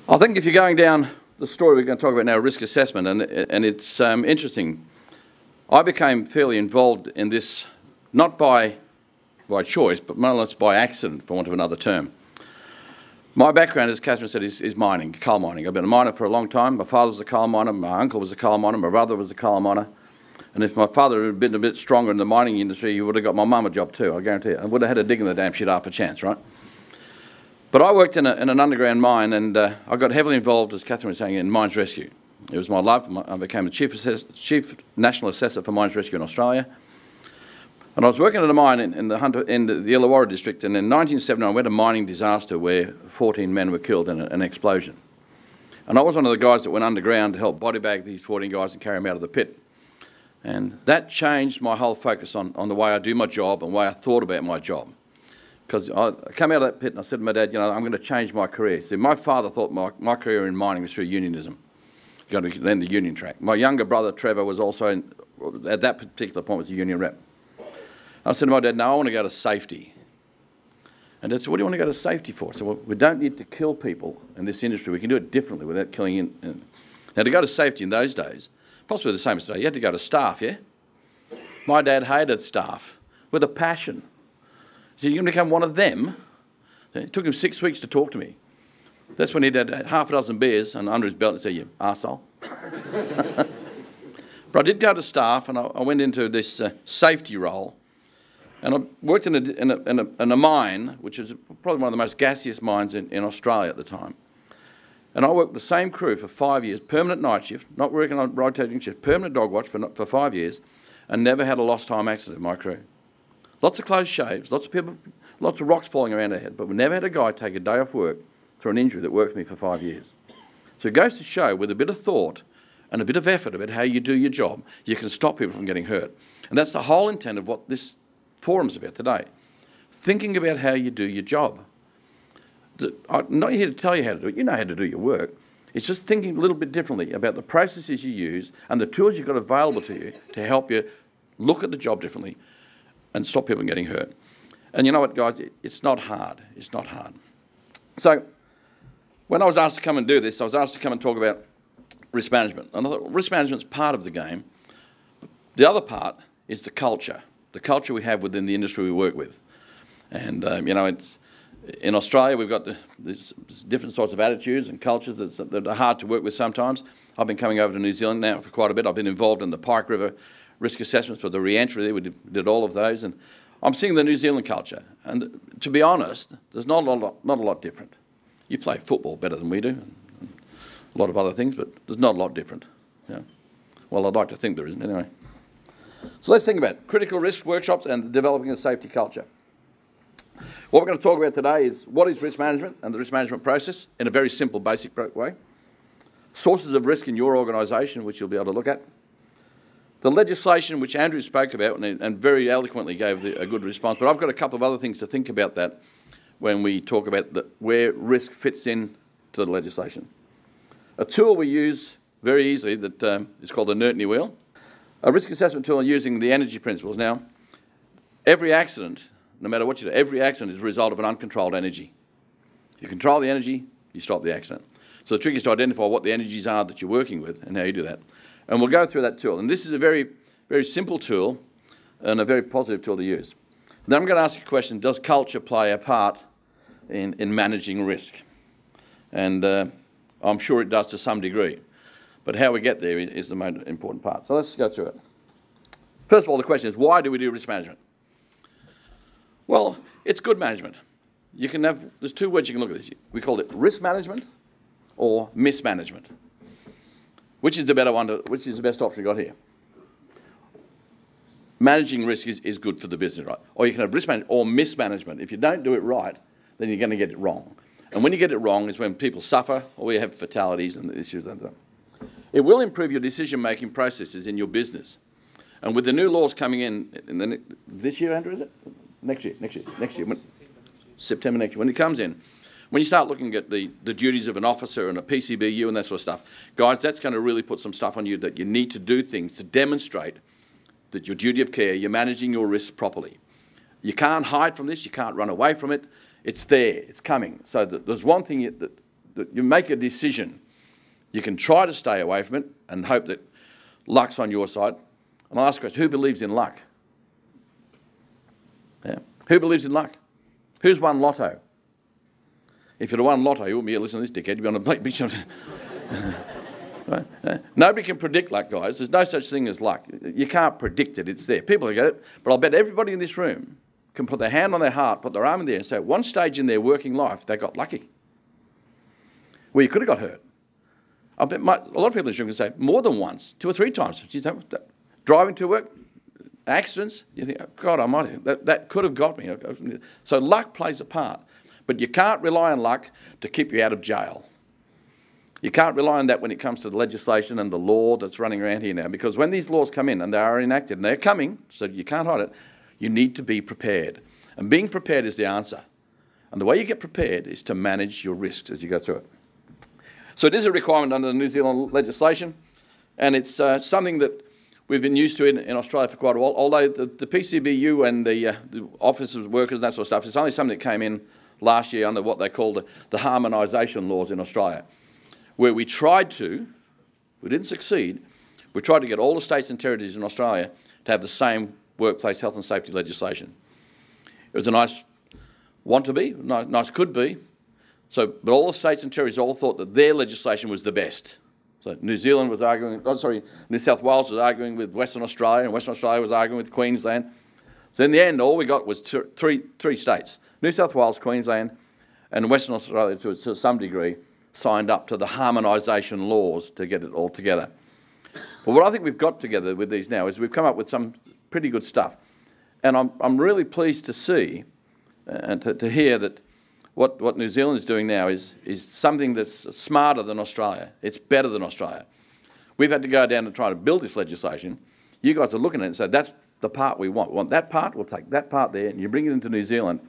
I think if you're going down the story we're going to talk about now, risk assessment, and it's interesting. I became fairly involved in this, not by choice, but more or less by accident, for want of another term. My background, as Catherine said, is mining, coal mining. I've been a miner for a long time. My father was a coal miner, my uncle was a coal miner, my brother was a coal miner. And if my father had been a bit stronger in the mining industry, he would have got my mum a job too, I guarantee it. I would have had a dig in the damn shit half a chance, right? But I worked in an underground mine, and I got heavily involved, as Catherine was saying, in mines rescue. It was my life. I became the Chief National Assessor for Mines Rescue in Australia. And I was working at a mine in the Illawarra district, and in 1979 we had a mining disaster where 14 men were killed in an explosion. And I was one of the guys that went underground to help body bag these 14 guys and carry them out of the pit. And that changed my whole focus on the way I do my job and the way I thought about my job. Because I came out of that pit and I said to my dad, you know, I'm going to change my career. See, my father thought my career in mining was through unionism. You've got to learn the union track. My younger brother, Trevor, was also, at that particular point, was a union rep. I said to my dad, no, I want to go to safety. And Dad said, what do you want to go to safety for? I said, well, we don't need to kill people in this industry. We can do it differently without killing in. Now, to go to safety in those days, possibly the same as today, you had to go to staff, yeah? My dad hated staff with a passion. He said, you're going to become one of them? It took him 6 weeks to talk to me. That's when he'd had half a dozen beers and under his belt and said, you arsehole. But I did go to staff, and I went into this safety role. And I worked in a mine, which is probably one of the most gaseous mines in Australia at the time. And I worked with the same crew for 5 years, permanent night shift, not working on rotating shift, permanent dog watch for 5 years, and never had a lost time accident in my crew. Lots of close shaves, lots of people, lots of rocks falling around our head, but we never had a guy take a day off work through an injury that worked for me for 5 years. So it goes to show, with a bit of thought and a bit of effort about how you do your job, you can stop people from getting hurt. And that's the whole intent of what this forum's about today. Thinking about how you do your job. I'm not here to tell you how to do it. You know how to do your work. It's just thinking a little bit differently about the processes you use and the tools you've got available to you to help you look at the job differently and stop people from getting hurt. And you know what, guys? It's not hard. It's not hard. So when I was asked to come and do this, I was asked to come and talk about risk management. And I thought, well, risk management's part of the game. The other part is the culture we have within the industry we work with. And, you know, in Australia, we've got these different sorts of attitudes and cultures that are hard to work with sometimes. I've been coming over to New Zealand now for quite a bit. I've been involved in the Pike River risk assessments for the re-entry there. We did all of those. And I'm seeing the New Zealand culture. And to be honest, there's not a lot different. You play football better than we do, and a lot of other things, but there's not a lot different. Yeah. Well, I'd like to think there isn't anyway. So let's think about critical risk workshops and developing a safety culture. What we're going to talk about today is what is risk management and the risk management process in a very simple, basic way. Sources of risk in your organisation, which you'll be able to look at. The legislation, which Andrew spoke about and very eloquently gave a good response, but I've got a couple of other things to think about that when we talk about where risk fits in to the legislation. A tool we use very easily that is called the Nertney wheel. A risk assessment tool using the energy principles. Now, every accident, no matter what you do, every accident is a result of an uncontrolled energy. If you control the energy, you stop the accident. So the trick is to identify what the energies are that you're working with and how you do that. And we'll go through that tool. And this is a very, very simple tool and a very positive tool to use. Then I'm going to ask you a question, does culture play a part in managing risk? And I'm sure it does to some degree. But how we get there is the most important part. So let's go through it. First of all, the question is, why do we do risk management? Well, it's good management. You can have, there's two words you can look at this. We call it risk management or mismanagement. Which is the better one, which is the best option we got here? Managing risk is good for the business, right? Or you can have risk management or mismanagement. If you don't do it right, then you're going to get it wrong. And when you get it wrong is when people suffer or we have fatalities and issues like that. It will improve your decision-making processes in your business. And with the new laws coming in this year, Andrew, is it? Next year. September next year. When it comes in, when you start looking at the duties of an officer and a PCBU and that sort of stuff, guys, that's going to really put some stuff on you that you need to do things to demonstrate that your duty of care, you're managing your risks properly. You can't hide from this, you can't run away from it. It's there, it's coming. So there's one thing that you make a decision. You can try to stay away from it and hope that luck's on your side. And I'll ask a question, who believes in luck? Yeah. Who believes in luck? Who's won lotto? If you'd have won lotto, you wouldn't be here listening to this dickhead. You'd be on a big beach. Right? Yeah. Nobody can predict luck, guys. There's no such thing as luck. You can't predict it. It's there. People get it. But I'll bet everybody in this room can put their hand on their heart, put their arm in there and say, at one stage in their working life, they got lucky. Well, you could have got hurt. I bet a lot of people in this room can say more than once, 2 or 3 times. Driving to work, accidents, you think, oh, God almighty, that could have got me. So luck plays a part. But you can't rely on luck to keep you out of jail. You can't rely on that when it comes to the legislation and the law that's running around here now, because when these laws come in and they are enacted, and they're coming, so you can't hide it, you need to be prepared. And being prepared is the answer. And the way you get prepared is to manage your risks as you go through it. So it is a requirement under the New Zealand legislation, and it's something that we've been used to in Australia for quite a while, although the PCBU and the Office of Workers and that sort of stuff is only something that came in last year under what they call the harmonisation laws in Australia, where we didn't succeed, we tried to get all the states and territories in Australia to have the same workplace health and safety legislation. It was a nice want to be, nice could be, but all the states and territories all thought that their legislation was the best. So New Zealand was arguing, New South Wales was arguing with Western Australia, and Western Australia was arguing with Queensland. So in the end, all we got was three states, New South Wales, Queensland, and Western Australia to some degree signed up to the harmonisation laws to get it all together. But what I think we've got together with these now is we've come up with some pretty good stuff. And I'm really pleased to see and to hear that what New Zealand is doing now is something that's smarter than Australia. It's better than Australia. We've had to go down and try to build this legislation. You guys are looking at it and say, that's the part we want. We want that part, we'll take that part there, and you bring it into New Zealand,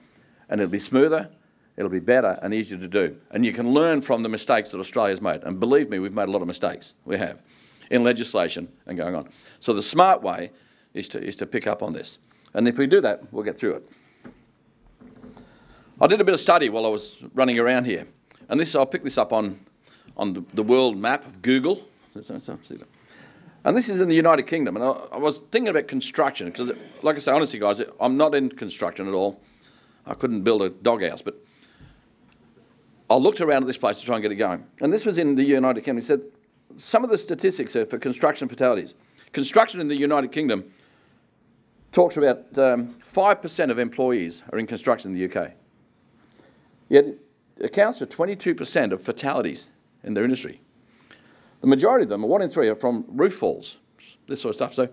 and it'll be smoother, it'll be better and easier to do. And you can learn from the mistakes that Australia's made. And believe me, we've made a lot of mistakes. We have. In legislation and going on. So the smart way is to pick up on this. And if we do that, we'll get through it. I did a bit of study while I was running around here. And I'll pick this up on the world map of Google. And this is in the United Kingdom. And I was thinking about construction. Because, like I say, honestly, guys, I'm not in construction at all. I couldn't build a doghouse. But I looked around at this place to try and get it going. And this was in the United Kingdom. He said, some of the statistics are for construction fatalities. Construction in the United Kingdom talks about 5% of employees are in construction in the UK. Yet it accounts for 22% of fatalities in their industry. The majority of them, 1 in 3, are from roof falls, this sort of stuff. So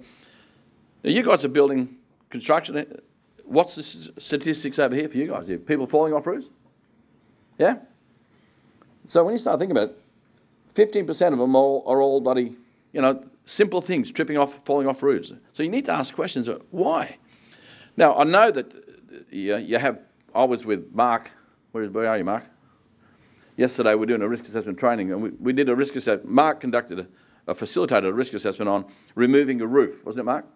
now you guys are building construction. What's the statistics over here for you guys? Are people falling off roofs? Yeah? So when you start thinking about it, 15% of them are all bloody, simple things, tripping off, falling off roofs. So you need to ask questions, why? Now, I know that I was with Mark, where are you, Mark? Yesterday we were doing a risk assessment training, and we did a risk assessment. Mark conducted facilitated a risk assessment on removing a roof, wasn't it, Mark?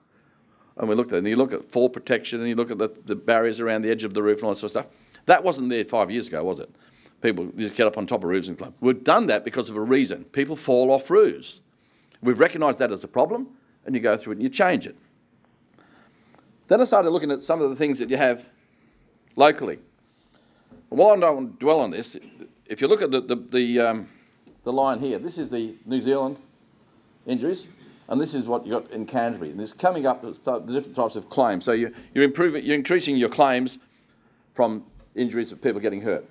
And we looked at it, and you look at fall protection, and you look at the barriers around the edge of the roof and all that sort of stuff. That wasn't there 5 years ago, was it? People just get up on top of roofs and climb. We've done that because of a reason. People fall off roofs. We've recognised that as a problem, and you go through it and you change it. Then I started looking at some of the things that you have locally. And while I don't dwell on this, if you look at the line here, this is the New Zealand injuries, and this is what you got in Canterbury. And it's coming up the different types of claims. So you're increasing your claims from injuries of people getting hurt.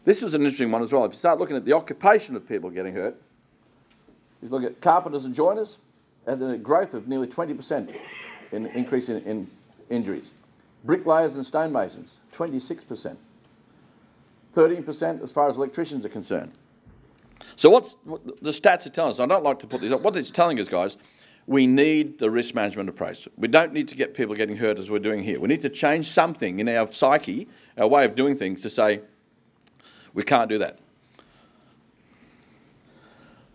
This was an interesting one as well. If you start looking at the occupation of people getting hurt, if you look at carpenters and joiners, had a growth of nearly 20% in increase in injuries. Bricklayers and stonemasons, 26%. 13% as far as electricians are concerned. So what the stats are telling us, I don't like to put these up, what it's telling us, guys, we need the risk management approach. We don't need to get people getting hurt as we're doing here. We need to change something in our psyche, our way of doing things, to say, we can't do that.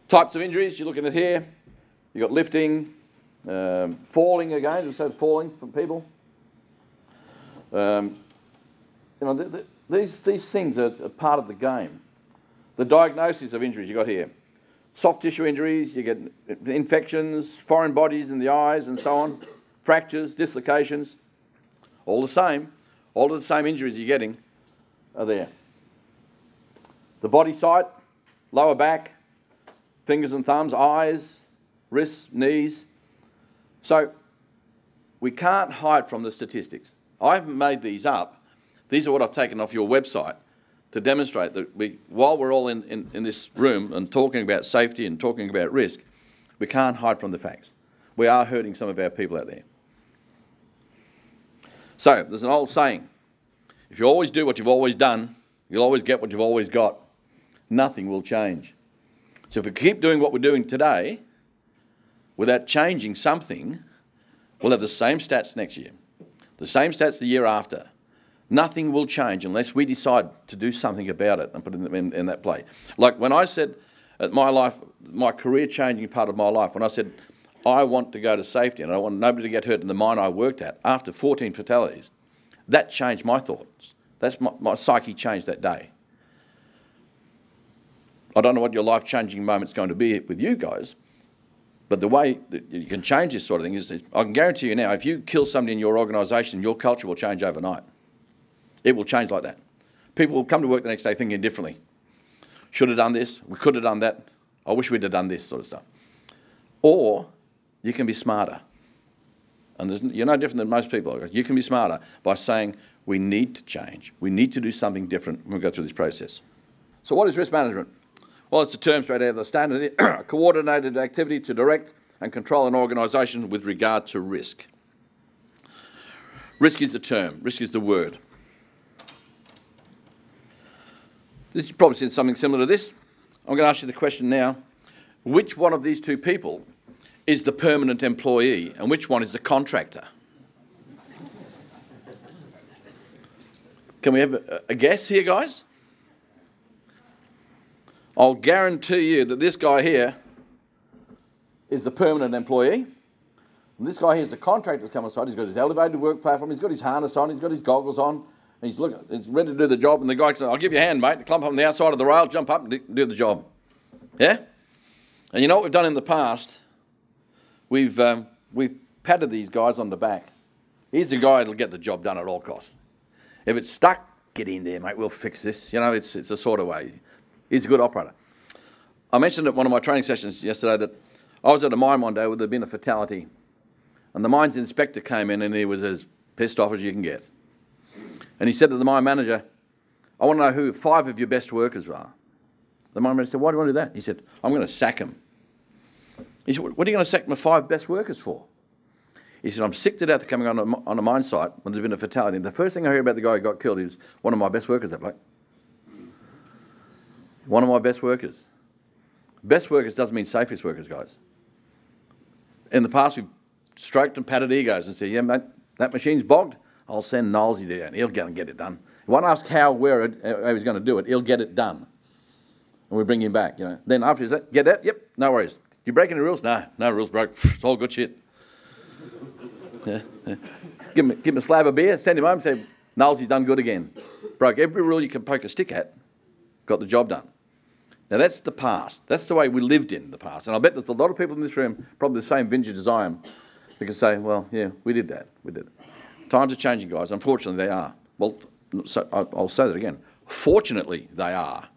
Types of injuries, you're looking at here. You've got lifting, falling again, we said falling from people. These things are part of the game. The diagnosis of injuries you got here. Soft tissue injuries, you get infections, foreign bodies in the eyes and so on, fractures, dislocations, all the same. All of the same injuries you're getting are there. The body site, lower back, fingers and thumbs, eyes, wrists, knees. So we can't hide from the statistics. I haven't made these up. These are what I've taken off your website to demonstrate that while we're all in this room and talking about safety and talking about risk, we can't hide from the facts. We are hurting some of our people out there. So there's an old saying, if you always do what you've always done, you'll always get what you've always got. Nothing will change. So if we keep doing what we're doing today without changing something, we'll have the same stats next year, the same stats the year after. Nothing will change unless we decide to do something about it and put it in that play. Like when I said at my career-changing part of my life, when I said I want to go to safety and I want nobody to get hurt in the mine I worked at after 14 fatalities, that changed my thoughts. That's my psyche changed that day. I don't know what your life-changing moment's going to be with you guys, but the way that you can change this sort of thing is, I can guarantee you now, if you kill somebody in your organisation, your culture will change overnight. It will change like that. People will come to work the next day thinking differently. Should have done this, we could have done that, I wish we'd have done this sort of stuff. Or you can be smarter. And you're no different than most people. You can be smarter by saying, we need to change. We need to do something different when we go through this process. So what is risk management? Well, it's a term straight out of the standard, a coordinated activity to direct and control an organisation with regard to risk. Risk is the term, risk is the word. You've probably seen something similar to this. I'm going to ask you the question now, which one of these two people is the permanent employee and which one is the contractor? Can we have a guess here, guys? I'll guarantee you that this guy here is the permanent employee. And this guy here is the contractor that's come inside. He's got his elevated work platform, he's got his harness on, he's got his goggles on, and he's ready to do the job. And the guy says, I'll give you a hand, mate. Clump up on the outside of the rail, jump up and do the job. Yeah? And you know what we've done in the past? We've patted these guys on the back. Here's the guy that'll get the job done at all costs. If it's stuck, get in there, mate. We'll fix this. You know, it's a sort of way. He's a good operator. I mentioned at one of my training sessions yesterday that I was at a mine one day where there'd been a fatality. And the mines inspector came in and he was as pissed off as you can get. And he said to the mine manager, I want to know who 5 of your best workers are. The mine manager said, why do you want to do that? He said, I'm going to sack them. He said, what are you going to sack my 5 best workers for? He said, I'm sick to death of coming on a mine site when there's been a fatality. And the first thing I hear about the guy who got killed is one of my best workers, that bloke. One of my best workers. Best workers doesn't mean safest workers, guys. In the past, we've stroked and patted egos and said, yeah, mate, that machine's bogged. I'll send Knowles down. He'll go and get it done. You won't ask how he's going to do it. He'll get it done. And we bring him back, you know. Then after that, get that? Yep, no worries. You break any rules? No, no rules broke. It's all good shit. Yeah. Give him a slab of beer, send him home, say, Knowles, he's done good again. Broke every rule you can poke a stick at, got the job done. Now that's the past. That's the way we lived in the past. And I bet there's a lot of people in this room, probably the same vintage as I am, who can say, well, yeah, we did that. We did it. Times are changing, guys. Unfortunately, they are. Well, so I'll say that again. Fortunately, they are.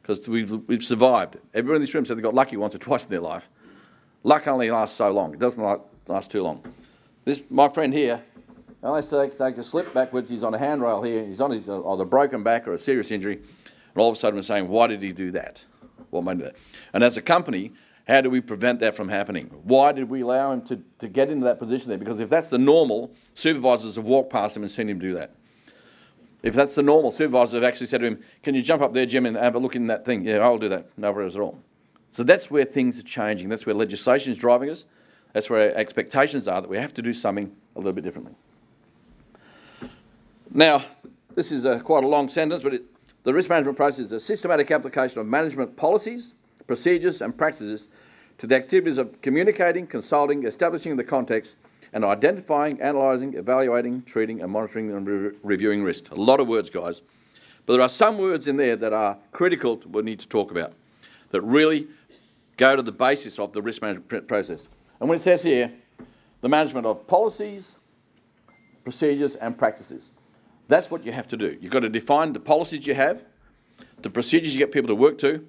Because we've survived. Everyone in this room said they got lucky once or twice in their life. Luck only lasts so long. It doesn't last too long. My friend here, unless they take a slip backwards, he's on a handrail here, he's on either broken back or a serious injury, and all of a sudden we're saying, why did he do that? What made that? And as a company, how do we prevent that from happening? Why did we allow him to get into that position there? Because if that's the normal, supervisors have walked past him and seen him do that. If that's the normal, supervisors have actually said to him, can you jump up there, Jim, and have a look in that thing? Yeah, I'll do that. No worries at all. So that's where things are changing. That's where legislation is driving us. That's where our expectations are, that we have to do something a little bit differently. Now, this is quite a long sentence, but the risk management process is a systematic application of management policies, procedures and practices to the activities of communicating, consulting, establishing the context, and identifying, analysing, evaluating, treating and monitoring and reviewing risk. A lot of words, guys. But there are some words in there that are critical to what we need to talk about, that really go to the basis of the risk management process. And when it says here, the management of policies, procedures and practices, that's what you have to do. You've got to define the policies you have, the procedures you get people to work to,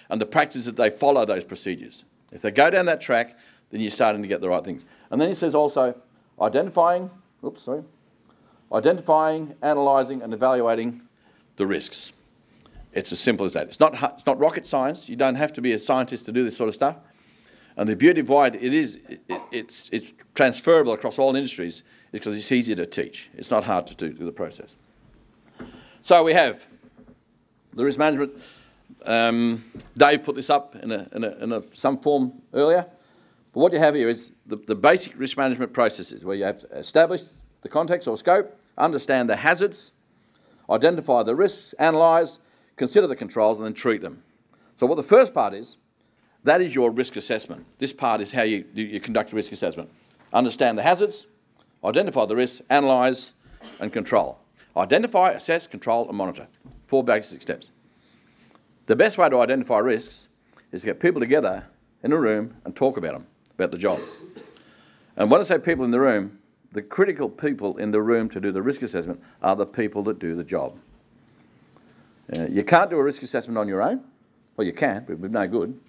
and the practices that they follow those procedures. If they go down that track, then you're starting to get the right things. And then he says also identifying, analysing and evaluating the risks. It's as simple as that. It's not rocket science. You don't have to be a scientist to do this sort of stuff. And the beauty of why it's transferable across all industries is because it's easier to teach. It's not hard to do the process. So we have the risk management. Dave put this up in some form earlier. But what you have here is the basic risk management processes, where you have to establish the context or scope, understand the hazards, identify the risks, analyse, consider the controls, and then treat them. So what the first part is, that is your risk assessment. This part is how you conduct a risk assessment. Understand the hazards, identify the risks, analyse, and control. Identify, assess, control, and monitor. 4 basic steps. The best way to identify risks is to get people together in a room and talk about them, about the job. And when I say people in the room, the critical people in the room to do the risk assessment are the people that do the job. You can't do a risk assessment on your own. Well, you can, but it's no good.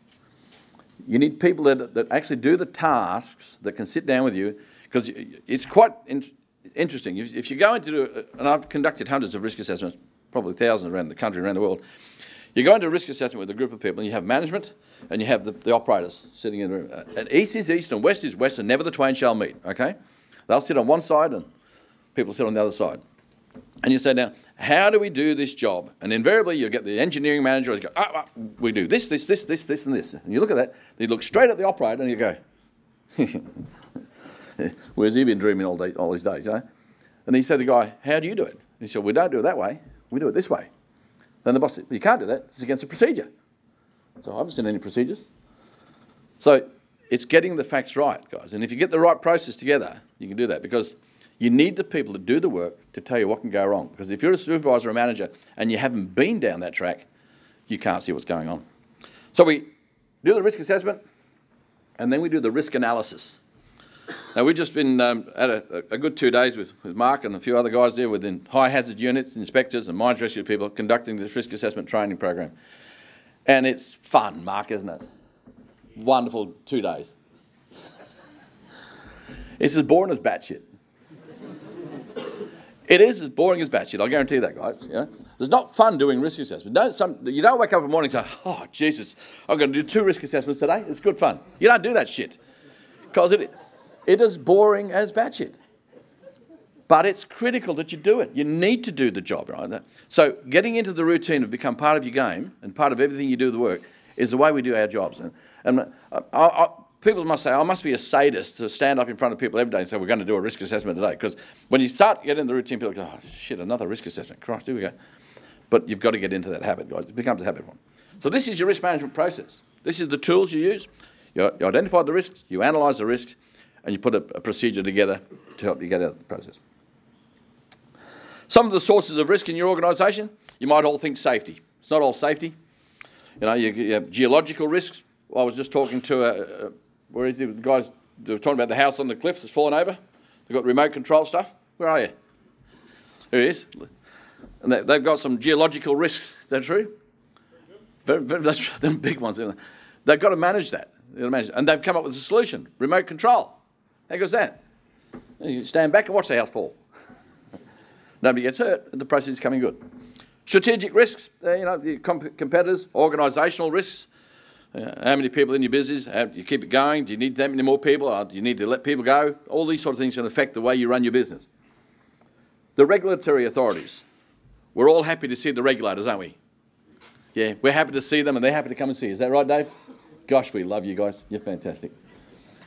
You need people that actually do the tasks, that can sit down with you, because it's quite interesting. If you go into, and I've conducted hundreds of risk assessments, probably thousands around the country, around the world. You go into a risk assessment with a group of people, and you have management, and you have the operators sitting in the room. And east is east, and west is west, and never the twain shall meet, okay? They'll sit on one side, and people sit on the other side. And you say, now, how do we do this job? And invariably, you get the engineering manager, and you go, we do this, and this. And you look at that, and you look straight at the operator, and you go, where's he been dreaming all these days, eh? And he said to the guy, how do you do it? And he said, we don't do it that way, we do it this way. Then the boss said, you can't do that, it's against the procedure. So I haven't seen any procedures. So it's getting the facts right, guys. And if you get the right process together, you can do that, because you need the people that do the work to tell you what can go wrong. Because if you're a supervisor or a manager and you haven't been down that track, you can't see what's going on. So we do the risk assessment, and then we do the risk analysis. Now, we've just been at a good 2 days with Mark and a few other guys there within high hazard units, inspectors and mines rescue people conducting this risk assessment training program. And it's fun, Mark, isn't it? Wonderful 2 days. It's as boring as batshit. It is as boring as batshit, I'll guarantee that, guys. You know? It's not fun doing risk assessment. You don't wake up in the morning and say, oh, Jesus, I'm going to do 2 risk assessments today. It's good fun. You don't do that shit. Because it is boring as batshit. But it's critical that you do it. You need to do the job, right? So getting into the routine of become part of your game and part of everything you do the work is the way we do our jobs. And people must say, I must be a sadist to stand up in front of people every day and say, we're going to do a risk assessment today. Because when you start getting in the routine, people go, oh, shit, another risk assessment. Christ, here we go. But you've got to get into that habit, guys. It becomes a habit one. So this is your risk management process. This is the tools you use. You identify the risks, you analyse the risks, and you put a procedure together to help you get out of the process. Some of the sources of risk in your organisation, you might all think safety. It's not all safety. You know, you have geological risks. I was just talking to, where is it? The guys, they were talking about the house on the cliff that's fallen over. They've got remote control stuff. Where are you? There he is. And they've got some geological risks. Is that true? That's them big ones. They've got to manage that. And they've come up with a solution, remote control. How goes that? You stand back and watch the house fall. Nobody gets hurt, and the process is coming good. Strategic risks, you know, the competitors, organisational risks. How many people in your business? Do you keep it going? Do you need that many more people? Or do you need to let people go? All these sort of things can affect the way you run your business. The regulatory authorities. We're all happy to see the regulators, aren't we? Yeah, we're happy to see them, and they're happy to come and see us. Is that right, Dave? Gosh, we love you guys. You're fantastic.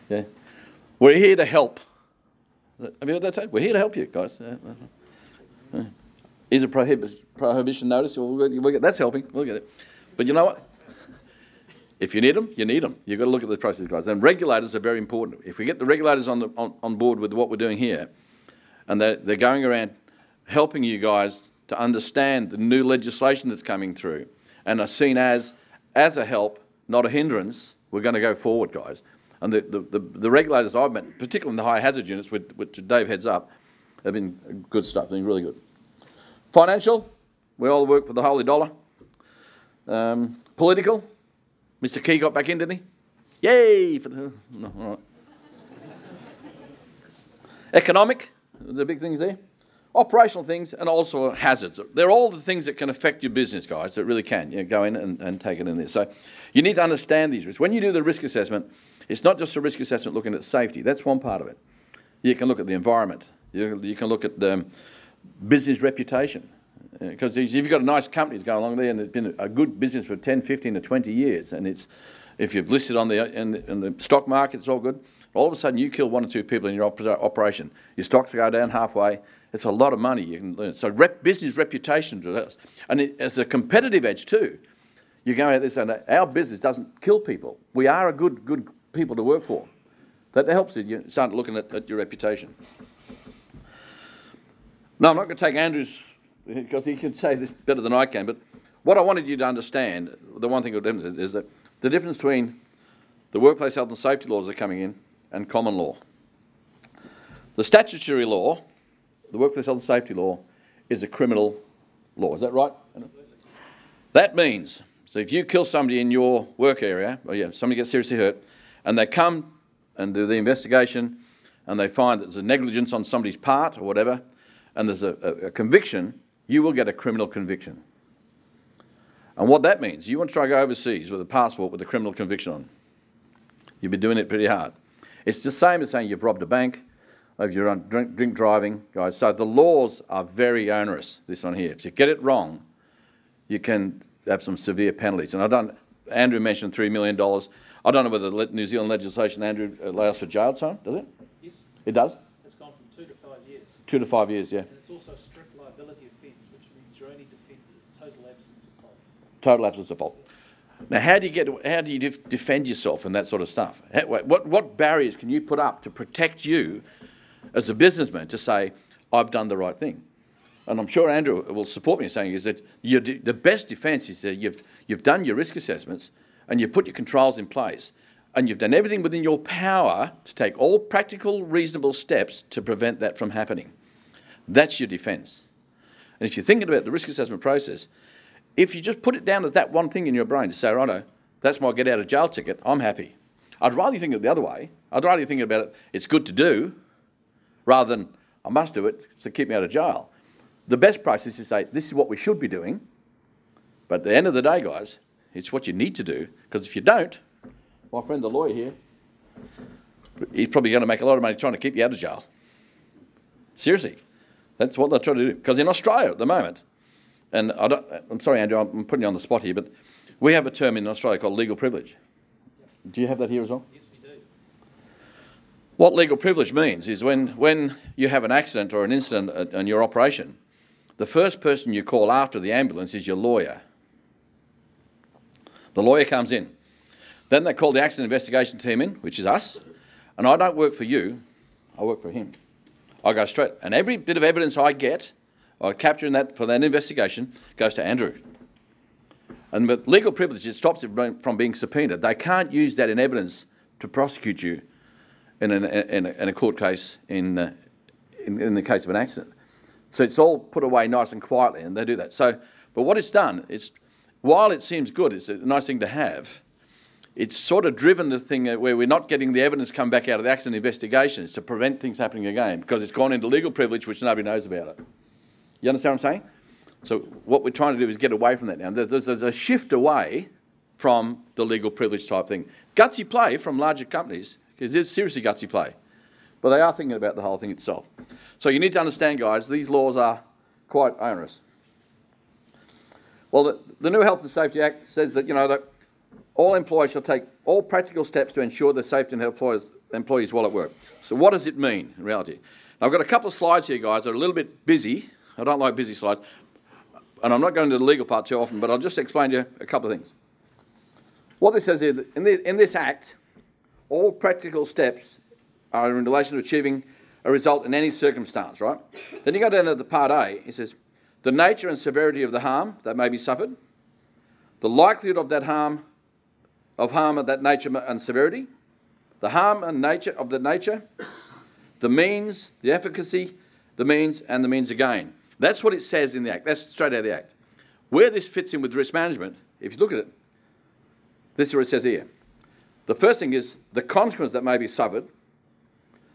Yeah. We're here to help. Have you heard that say? We're here to help you, guys. Is a prohibition notice? That's helping. We'll get it. But you know what? If you need them, you need them. You've got to look at the process, guys. And regulators are very important. If we get the regulators on board with what we're doing here, and they're going around helping you guys to understand the new legislation that's coming through and are seen as a help, not a hindrance, we're going to go forward, guys. And the regulators I've met, particularly in the high hazard units, which Dave heads up, have been good stuff, been really good. Financial, we all work for the holy dollar. Political, Mr. Key got back in, didn't he? Yay! For the, no, all right. Economic, the big things there. Operational things, and also hazards. They're all the things that can affect your business, guys, that really can. You know, go in and take it in there. So you need to understand these risks. When you do the risk assessment, it's not just a risk assessment looking at safety. That's one part of it. You can look at the environment. You can look at the business reputation. Because if you've got a nice company that's going along there and it's been a good business for 10, 15 or 20 years, and if you've listed on in the stock market, it's all good. All of a sudden you kill one or two people in your operation. Your stocks go down halfway. It's a lot of money you can learn. So business reputation to us. And it's a competitive edge too. You go out there saying our business doesn't kill people. We are a good people to work for. That helps you start looking at your reputation. No, I'm not going to take Andrew's, because he can say this better than I can, but what I wanted you to understand, the one thing is that the difference between the workplace health and safety laws that are coming in and common law. The statutory law, the workplace health and safety law, is a criminal law. Is that right? That means, so if you kill somebody in your work area, or somebody gets seriously hurt, and they come and do the investigation, and they find that there's a negligence on somebody's part or whatever, and there's a conviction, you will get a criminal conviction. And what that means, you want to try to go overseas with a passport with a criminal conviction on. You'll be doing it pretty hard. It's the same as saying you've robbed a bank, or if you're on drink driving, guys. So the laws are very onerous, this one here. If you get it wrong, you can have some severe penalties. And Andrew mentioned $3 million. I don't know whether the New Zealand legislation, Andrew, allows for jail time, does it? Yes. It does? It's gone from 2 to 5 years. 2 to 5 years, yeah. And it's also a strict liability offence, which means your only defence is total absence of fault. Total absence of fault. Now, how do you defend yourself and that sort of stuff? What barriers can you put up to protect you as a businessman to say, I've done the right thing? And I'm sure Andrew will support me in saying is that the best defence is that you've done your risk assessments and you've put your controls in place and you've done everything within your power to take all practical, reasonable steps to prevent that from happening. That's your defence. And if you're thinking about the risk assessment process, if you just put it down as that one thing in your brain to say, righto, that's my get out of jail ticket, I'm happy. I'd rather you think of it the other way. I'd rather you think about it, it's good to do, rather than I must do it to keep me out of jail. The best process is to say, this is what we should be doing, but at the end of the day, guys, it's what you need to do, because if you don't, my friend the lawyer here, he's probably going to make a lot of money trying to keep you out of jail. Seriously. That's what they're trying to do. Because in Australia at the moment, and I'm sorry, Andrew, I'm putting you on the spot here, but we have a term in Australia called legal privilege. Do you have that here as well? Yes, we do. What legal privilege means is when you have an accident or an incident in your operation, the first person you call after the ambulance is your lawyer. The lawyer comes in. Then they call the accident investigation team in, which is us, and I don't work for you, I work for him. I go straight, and every bit of evidence I get, I capture in that for that investigation, goes to Andrew. And with legal privilege, it stops it from being subpoenaed. They can't use that in evidence to prosecute you in a court case in the case of an accident. So it's all put away nice and quietly, and they do that. So, but what it's done, while it seems good, it's a nice thing to have, it's sort of driven the thing where we're not getting the evidence come back out of the accident investigations to prevent things happening again, because it's gone into legal privilege, which nobody knows about it. You understand what I'm saying? So what we're trying to do is get away from that now. There's a shift away from the legal privilege type thing. Gutsy play from larger companies, because it's seriously gutsy play. But they are thinking about the whole thing itself. So you need to understand, guys, these laws are quite onerous. Well, the new Health and Safety Act says that, that all employees shall take all practical steps to ensure the safety and health of employees while at work. So what does it mean in reality? Now, I've got a couple of slides here, guys, that are a little bit busy. I don't like busy slides. And I'm not going to the legal part too often, but I'll just explain to you a couple of things. What this says is, in this Act, all practical steps are in relation to achieving a result in any circumstance, right? Then you go down to the Part A, it says, the nature and severity of the harm that may be suffered, the likelihood of that harm, of that nature and severity, the harm and nature of the nature, the means, the efficacy, the means, and the means again. That's what it says in the Act. That's straight out of the Act. Where this fits in with risk management, if you look at it, this is what it says here. The first thing is the consequence that may be suffered,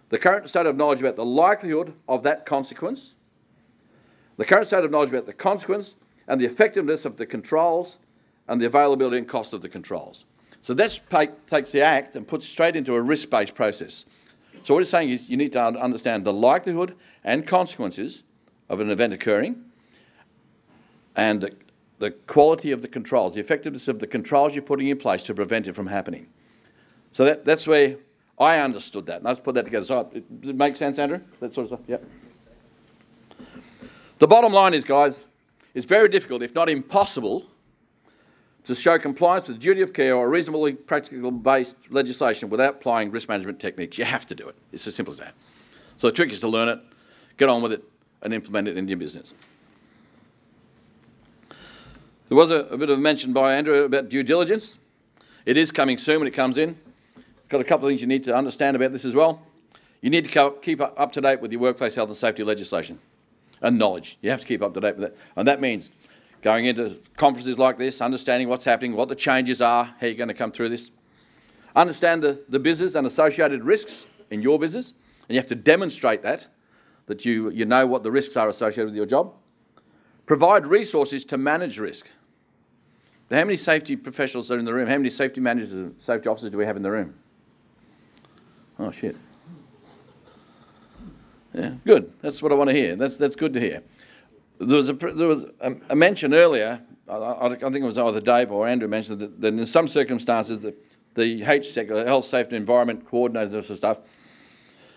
the current state of knowledge about the likelihood of that consequence, the current state of knowledge about the consequence and the effectiveness of the controls and the availability and cost of the controls. So that takes the Act and puts it straight into a risk-based process. So what it's saying is you need to understand the likelihood and consequences of an event occurring and the quality of the controls, the effectiveness of the controls you're putting in place to prevent it from happening. So that's where I understood that. And let's put that together. So it makes sense, Andrew? That sort of stuff? Yep. The bottom line is, guys, it's very difficult, if not impossible, to show compliance with duty of care or reasonably practical-based legislation without applying risk management techniques. You have to do it. It's as simple as that. So the trick is to learn it, get on with it, and implement it in your business. There was a bit of a mention by Andrew about due diligence. It is coming soon when it comes in. It's got a couple of things you need to understand about this as well. You need to keep up to date with your workplace health and safety legislation and knowledge. You have to keep up to date with that. And that means going into conferences like this, understanding what's happening, what the changes are, how you're going to come through this. Understand the business and associated risks in your business, and you have to demonstrate that you know what the risks are associated with your job. Provide resources to manage risk. Now, how many safety professionals are in the room? How many safety managers and safety officers do we have in the room? Oh, shit. Yeah, good. That's what I want to hear. That's good to hear. There was a mention earlier, I think it was either Dave or Andrew mentioned that in some circumstances the HSEC, the Health, Safety and Environment Coordinators and stuff,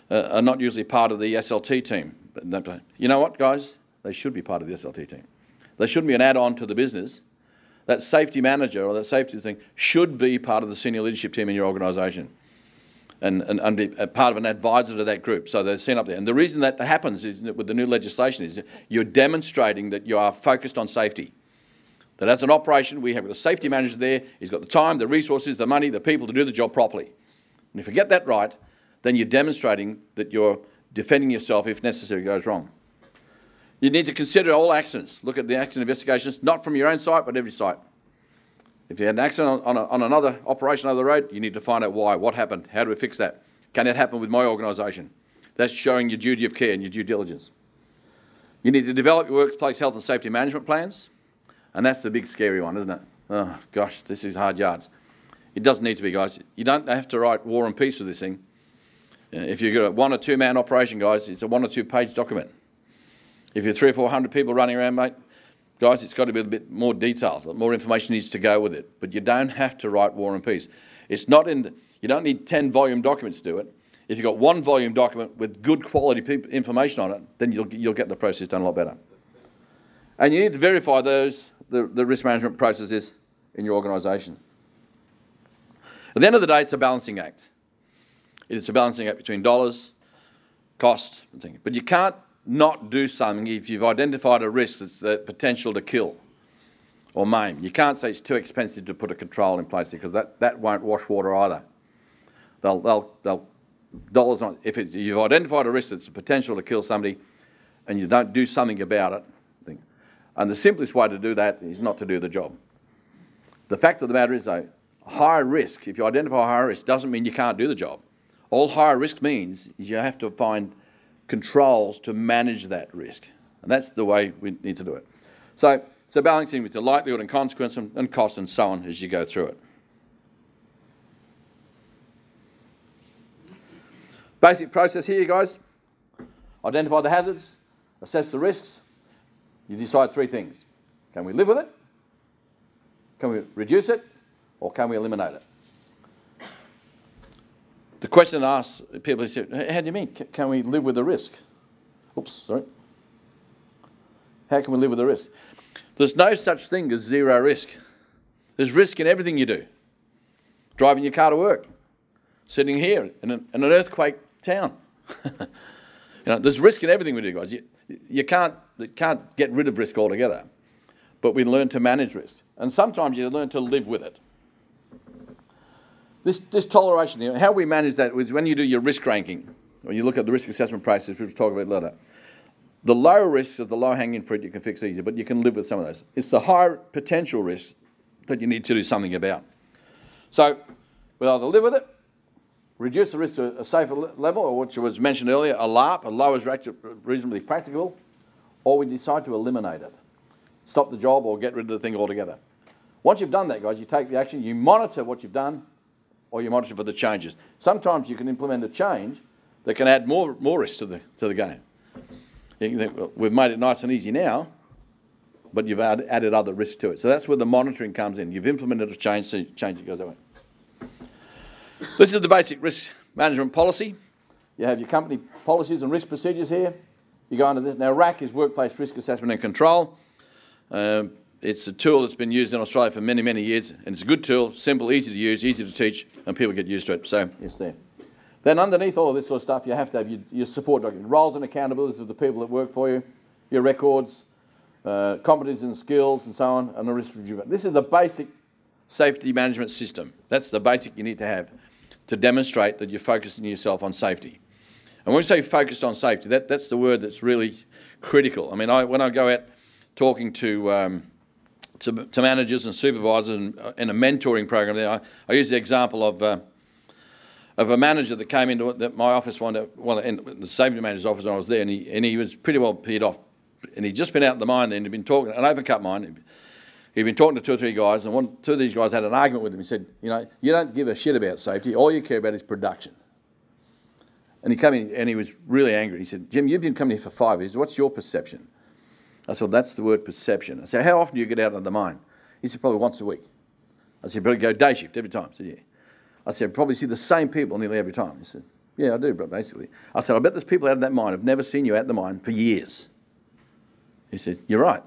are not usually part of the SLT team. But you know what, guys? They should be part of the SLT team. They shouldn't be an add-on to the business. That safety manager or that safety thing should be part of the senior leadership team in your organisation and be a part of an advisor to that group. So they're sent up there. And the reason that happens is with the new legislation is you're demonstrating that you are focused on safety. That as an operation, we have a safety manager there. He's got the time, the resources, the money, the people to do the job properly. And if you get that right, then you're demonstrating that you're defending yourself if necessary goes wrong. You need to consider all accidents. Look at the accident investigations, not from your own site, but every site. If you had an accident on another operation over the road, you need to find out why, what happened, how do we fix that? Can it happen with my organisation? That's showing your duty of care and your due diligence. You need to develop your workplace health and safety management plans, and that's the big scary one, isn't it? Oh, gosh, this is hard yards. It doesn't need to be, guys. You don't have to write War and Peace with this thing. If you've got a 1 or 2 man operation, guys, it's a 1 or 2 page document. If you're 300 or 400 people running around, mate, guys, it's got to be a bit more detailed. More information needs to go with it. But you don't have to write War and Peace. It's not in. You don't need 10 volume documents to do it. If you've got 1 volume document with good quality information on it, then you'll get the process done a lot better. And you need to verify the risk management processes in your organisation. At the end of the day, it's a balancing act. It's a balancing act between dollars, cost, and things. But you can't not do something if you've identified a risk that's the potential to kill or maim. You can't say it's too expensive to put a control in place because that won't wash water either. They'll dollars on if you've identified a risk that's a potential to kill somebody and you don't do something about it. And the simplest way to do that is not to do the job. The fact of the matter is, though, higher risk, if you identify higher risk, doesn't mean you can't do the job. All higher risk means is you have to find controls to manage that risk. And that's the way we need to do it. So balancing with the likelihood and consequence and cost and so on as you go through it. Basic process here, guys. Identify the hazards, assess the risks. You decide 3 things. Can we live with it? Can we reduce it? Or can we eliminate it? The question asks people, say, how do you mean? Can we live with the risk? Oops, sorry. How can we live with the risk? There's no such thing as zero risk. There's risk in everything you do. Driving your car to work, sitting here in an earthquake town. There's risk in everything we do, guys. You can't get rid of risk altogether, but we learn to manage risk. And sometimes you learn to live with it. This toleration here, how we manage that is when you do your risk ranking, when you look at the risk assessment process, which we'll talk about later. The low risks of the low-hanging fruit you can fix easy, but you can live with some of those. It's the high potential risks that you need to do something about. So we'll either live with it, reduce the risk to a safer level, or which was mentioned earlier, a LARP, a low is reasonably practical, or we decide to eliminate it. Stop the job or get rid of the thing altogether. Once you've done that, guys, you take the action, you monitor what you've done, or you monitor for the changes. Sometimes you can implement a change that can add more risk to the game. You can think, well, we've made it nice and easy now, but you've added other risks to it. So that's where the monitoring comes in. You've implemented a change, so change it goes away. This is the basic risk management policy. You have your company policies and risk procedures here. You go under this. Now, RAC is Workplace Risk Assessment and Control. It's a tool that's been used in Australia for many, many years, and it's a good tool, simple, easy to use, easy to teach, and people get used to it. So it's there. Then underneath all of this sort of stuff, you have to have your support document, roles and accountabilities of the people that work for you, your records, competencies and skills, and so on, and a risk review. This is the basic safety management system. That's the basic you need to have to demonstrate that you're focusing yourself on safety. And when we say focused on safety, that's the word that's really critical. I mean, when I go out talking to managers and supervisors in a mentoring program there, I use the example of a manager that came into my office in the safety manager's office when I was there, and he was pretty well peed off. And he'd just been out in the mine and he'd been talking, an open cut mine. He'd been talking to 2 or 3 guys, and 2 of these guys had an argument with him. He said, you know, you don't give a shit about safety. All you care about is production. And he came in and he was really angry. He said, Jim, you've been coming here for 5 years. What's your perception? I said, that's the word perception. I said, how often do you get out of the mine? He said, probably once a week. I said, probably go day shift every time. I said, yeah. I said, probably see the same people nearly every time. He said, yeah, I do, but basically. I said, I bet there's people out of that mine who've never seen you out the mine for years. He said, you're right.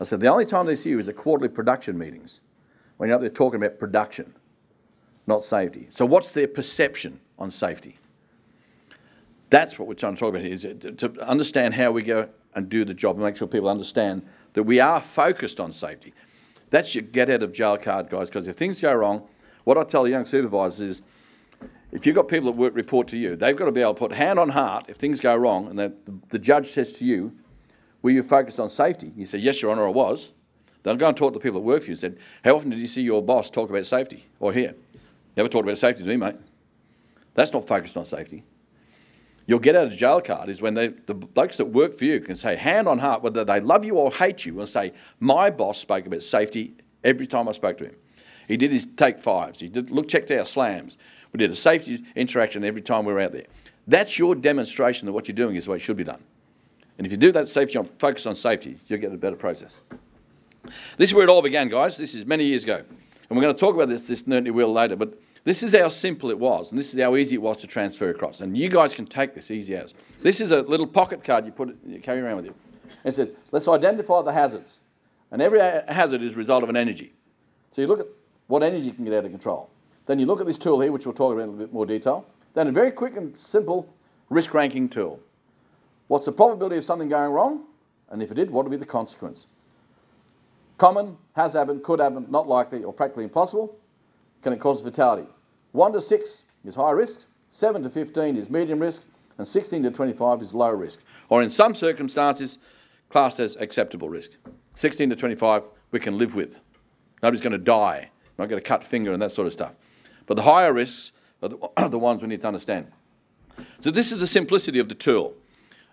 I said, the only time they see you is at quarterly production meetings, when you're up there talking about production, not safety. So what's their perception on safety? That's what we're trying to talk about here, is to understand how we go and do the job and make sure people understand that we are focused on safety. That's your get out of jail card, guys, because if things go wrong, what I tell the young supervisors is, if you've got people at work report to you, they've got to be able to put hand on heart if things go wrong and the judge says to you, were you focused on safety? You say, yes, Your Honour, I was. They'll go and talk to the people that work for you and said, how often did you see your boss talk about safety? Or here, never talked about safety to me, mate. That's not focused on safety. Your get out of jail card is when the blokes that work for you can say, hand on heart, whether they love you or hate you, and say, my boss spoke about safety every time I spoke to him. He did his take fives. He checked our slams. We did a safety interaction every time we were out there. That's your demonstration that what you're doing is the way it should be done. And if you do that safety, focus on safety, you'll get a better process. This is where it all began, guys. This is many years ago. And we're going to talk about this Nertney wheel later, but this is how simple it was, and this is how easy it was to transfer across. And you guys can take this easy as. This is a little pocket card you carry around with you. It said, let's identify the hazards. And every hazard is a result of an energy. So you look at what energy can get out of control. Then you look at this tool here, which we'll talk about in a bit more detail. Then a very quick and simple risk ranking tool. What's the probability of something going wrong? And if it did, what would be the consequence? Common, has happened, could happen, not likely, or practically impossible. Can it cause a fatality? 1 to 6 is high risk, 7 to 15 is medium risk, and 16 to 25 is low risk. Or in some circumstances, classed as acceptable risk. 16 to 25 we can live with. Nobody's going to die, not going to cut finger and that sort of stuff. But the higher risks are the ones we need to understand. So this is the simplicity of the tool.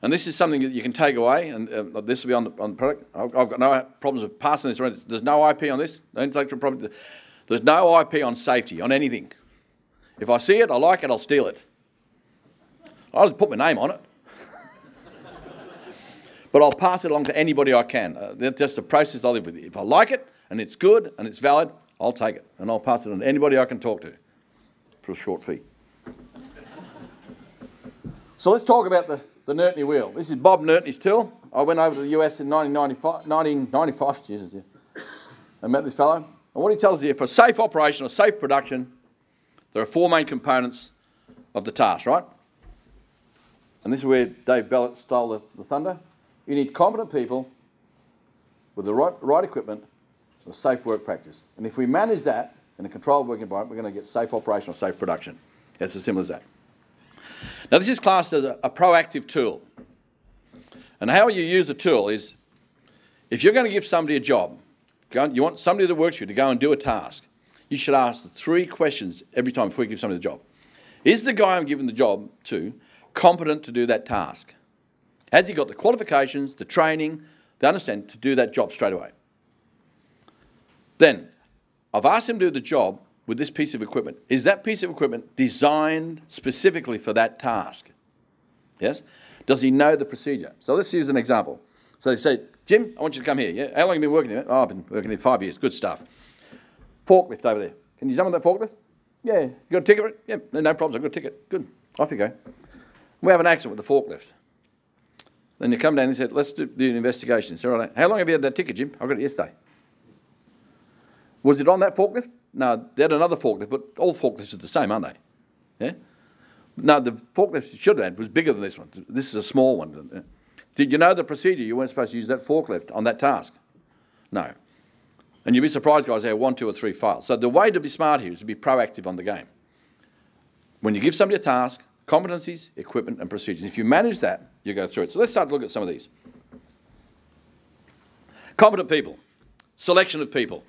And this is something that you can take away, and this will be on the product. I've got no problems with passing this around. There's no IP on this, no intellectual property. There's no IP on safety, on anything. If I see it, I like it, I'll steal it. I'll just put my name on it. But I'll pass it along to anybody I can. That's just the process I live with. If I like it, and it's good, and it's valid, I'll take it. And I'll pass it on to anybody I can talk to for a short fee. So let's talk about the Nertney wheel. This is Bob Nertney's tool. I went over to the US in 1995, Jesus, yeah, and met this fellow. And what he tells you, for safe operation or safe production, there are 4 main components of the task, right? And this is where Dave Bellett stole the thunder. You need competent people with the right equipment, a safe work practice. And if we manage that in a controlled work environment, we're going to get safe operation or safe production. It's as simple as that. Now, this is classed as a proactive tool. And how you use a tool is, if you're going to give somebody a job, you want somebody that works for you to go and do a task, you should ask the 3 questions every time before you give somebody the job. Is the guy I'm giving the job to competent to do that task? Has he got the qualifications, the training, the understanding to do that job straight away? Then, I've asked him to do the job with this piece of equipment. Is that piece of equipment designed specifically for that task? Yes? Does he know the procedure? So let's use an example. So they say, Jim, I want you to come here. Yeah? How long have you been working here? Oh, I've been working here 5 years. Good stuff. Forklift over there. Can you jump on that forklift? Yeah. You got a ticket for it? Yeah, no problems. I've got a ticket. Good. Off you go. We have an accident with the forklift. Then you come down and he said, let's do an investigation. So, right, how long have you had that ticket, Jim? I got it yesterday. Was it on that forklift? No, they had another forklift, but all forklifts are the same, aren't they? Yeah? No, the forklift you should have had was bigger than this one. This is a small one. Did you know the procedure? You weren't supposed to use that forklift on that task. No. And you'd be surprised, guys, how 1, 2 or 3 fail. So the way to be smart here is to be proactive on the game. When you give somebody a task, competencies, equipment and procedures. If you manage that, you go through it. So let's start to look at some of these. Competent people. Selection of people.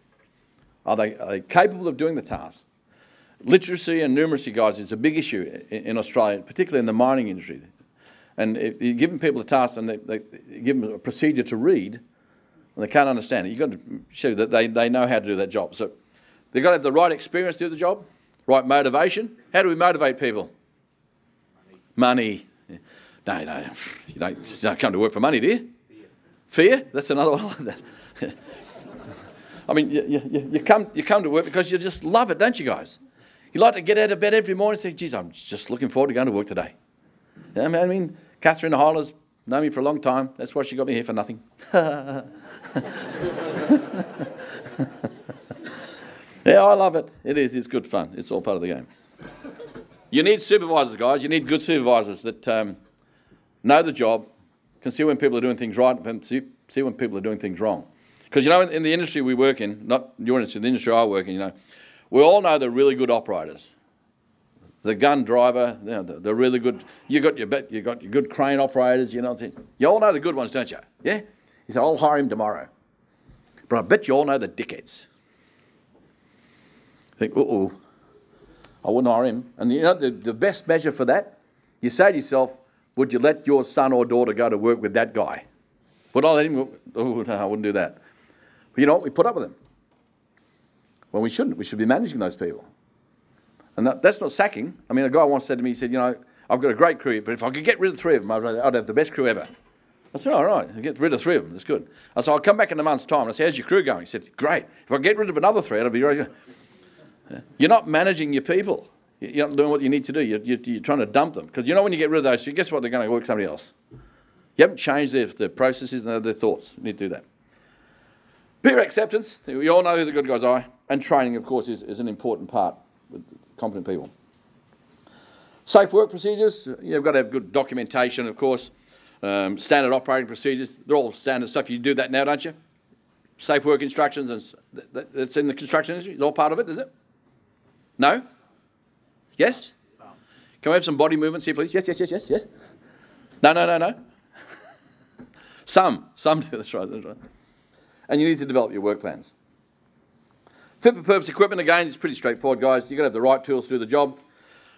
Are they capable of doing the task? Literacy and numeracy, guys, is a big issue in Australia, particularly in the mining industry. And if you're giving people a task and they give them a procedure to read, and they can't understand it, you've got to show that they know how to do that job. So they've got to have the right experience to do the job, right motivation. How do we motivate people? Money. No, you don't come to work for money, do you? Fear? That's another one. I mean, you come to work because you just love it, don't you, guys? You like to get out of bed every morning and say, geez, I'm just looking forward to going to work today. I mean, Catherine the Highlanders known me for a long time. That's why she got me here for nothing. Yeah, I love it. It is. It's good fun. It's all part of the game. You need supervisors, guys. You need good supervisors that know the job, can see when people are doing things right, and see when people are doing things wrong. Because, you know, in the industry we work in, not your industry, the industry I work in, you know, we all know the really good operators. The gun driver, you know, the really good, you got your good crane operators, you know. You all know the good ones, don't you? Yeah? You say, I'll hire him tomorrow. But I bet you all know the dickheads. Think, uh-oh, I wouldn't hire him. And you know, the best measure for that, you say to yourself, would you let your son or daughter go to work with that guy? Would I let him go? Oh, no, I wouldn't do that. But you know what? We put up with him. Well, we shouldn't. We should be managing those people. And that's not sacking. I mean, a guy once said to me, he said, you know, I've got a great crew, but if I could get rid of 3 of them, I'd have the best crew ever. I said, all right, get rid of 3 of them. That's good. I said, I'll come back in a month's time. And I said, how's your crew going? He said, great. If I get rid of another 3, it'll be great. You're not managing your people. You're not doing what you need to do. You're trying to dump them. Because you know when you get rid of those, guess what? They're going to work somebody else. You haven't changed their processes and their thoughts. You need to do that. Peer acceptance. We all know who the good guys are. And training, of course, is an important part with competent people. Safe work procedures. You've got to have good documentation, of course. Standard operating procedures. They're all standard stuff. You do that now, don't you? Safe work instructions. And that's in the construction industry. It's all part of it, is it? No? Yes? Some. Can we have some body movements here, please? Yes. No. Some do. That's right. And you need to develop your work plans. Fit for purpose equipment, again, is pretty straightforward, guys. You've got to have the right tools to do the job.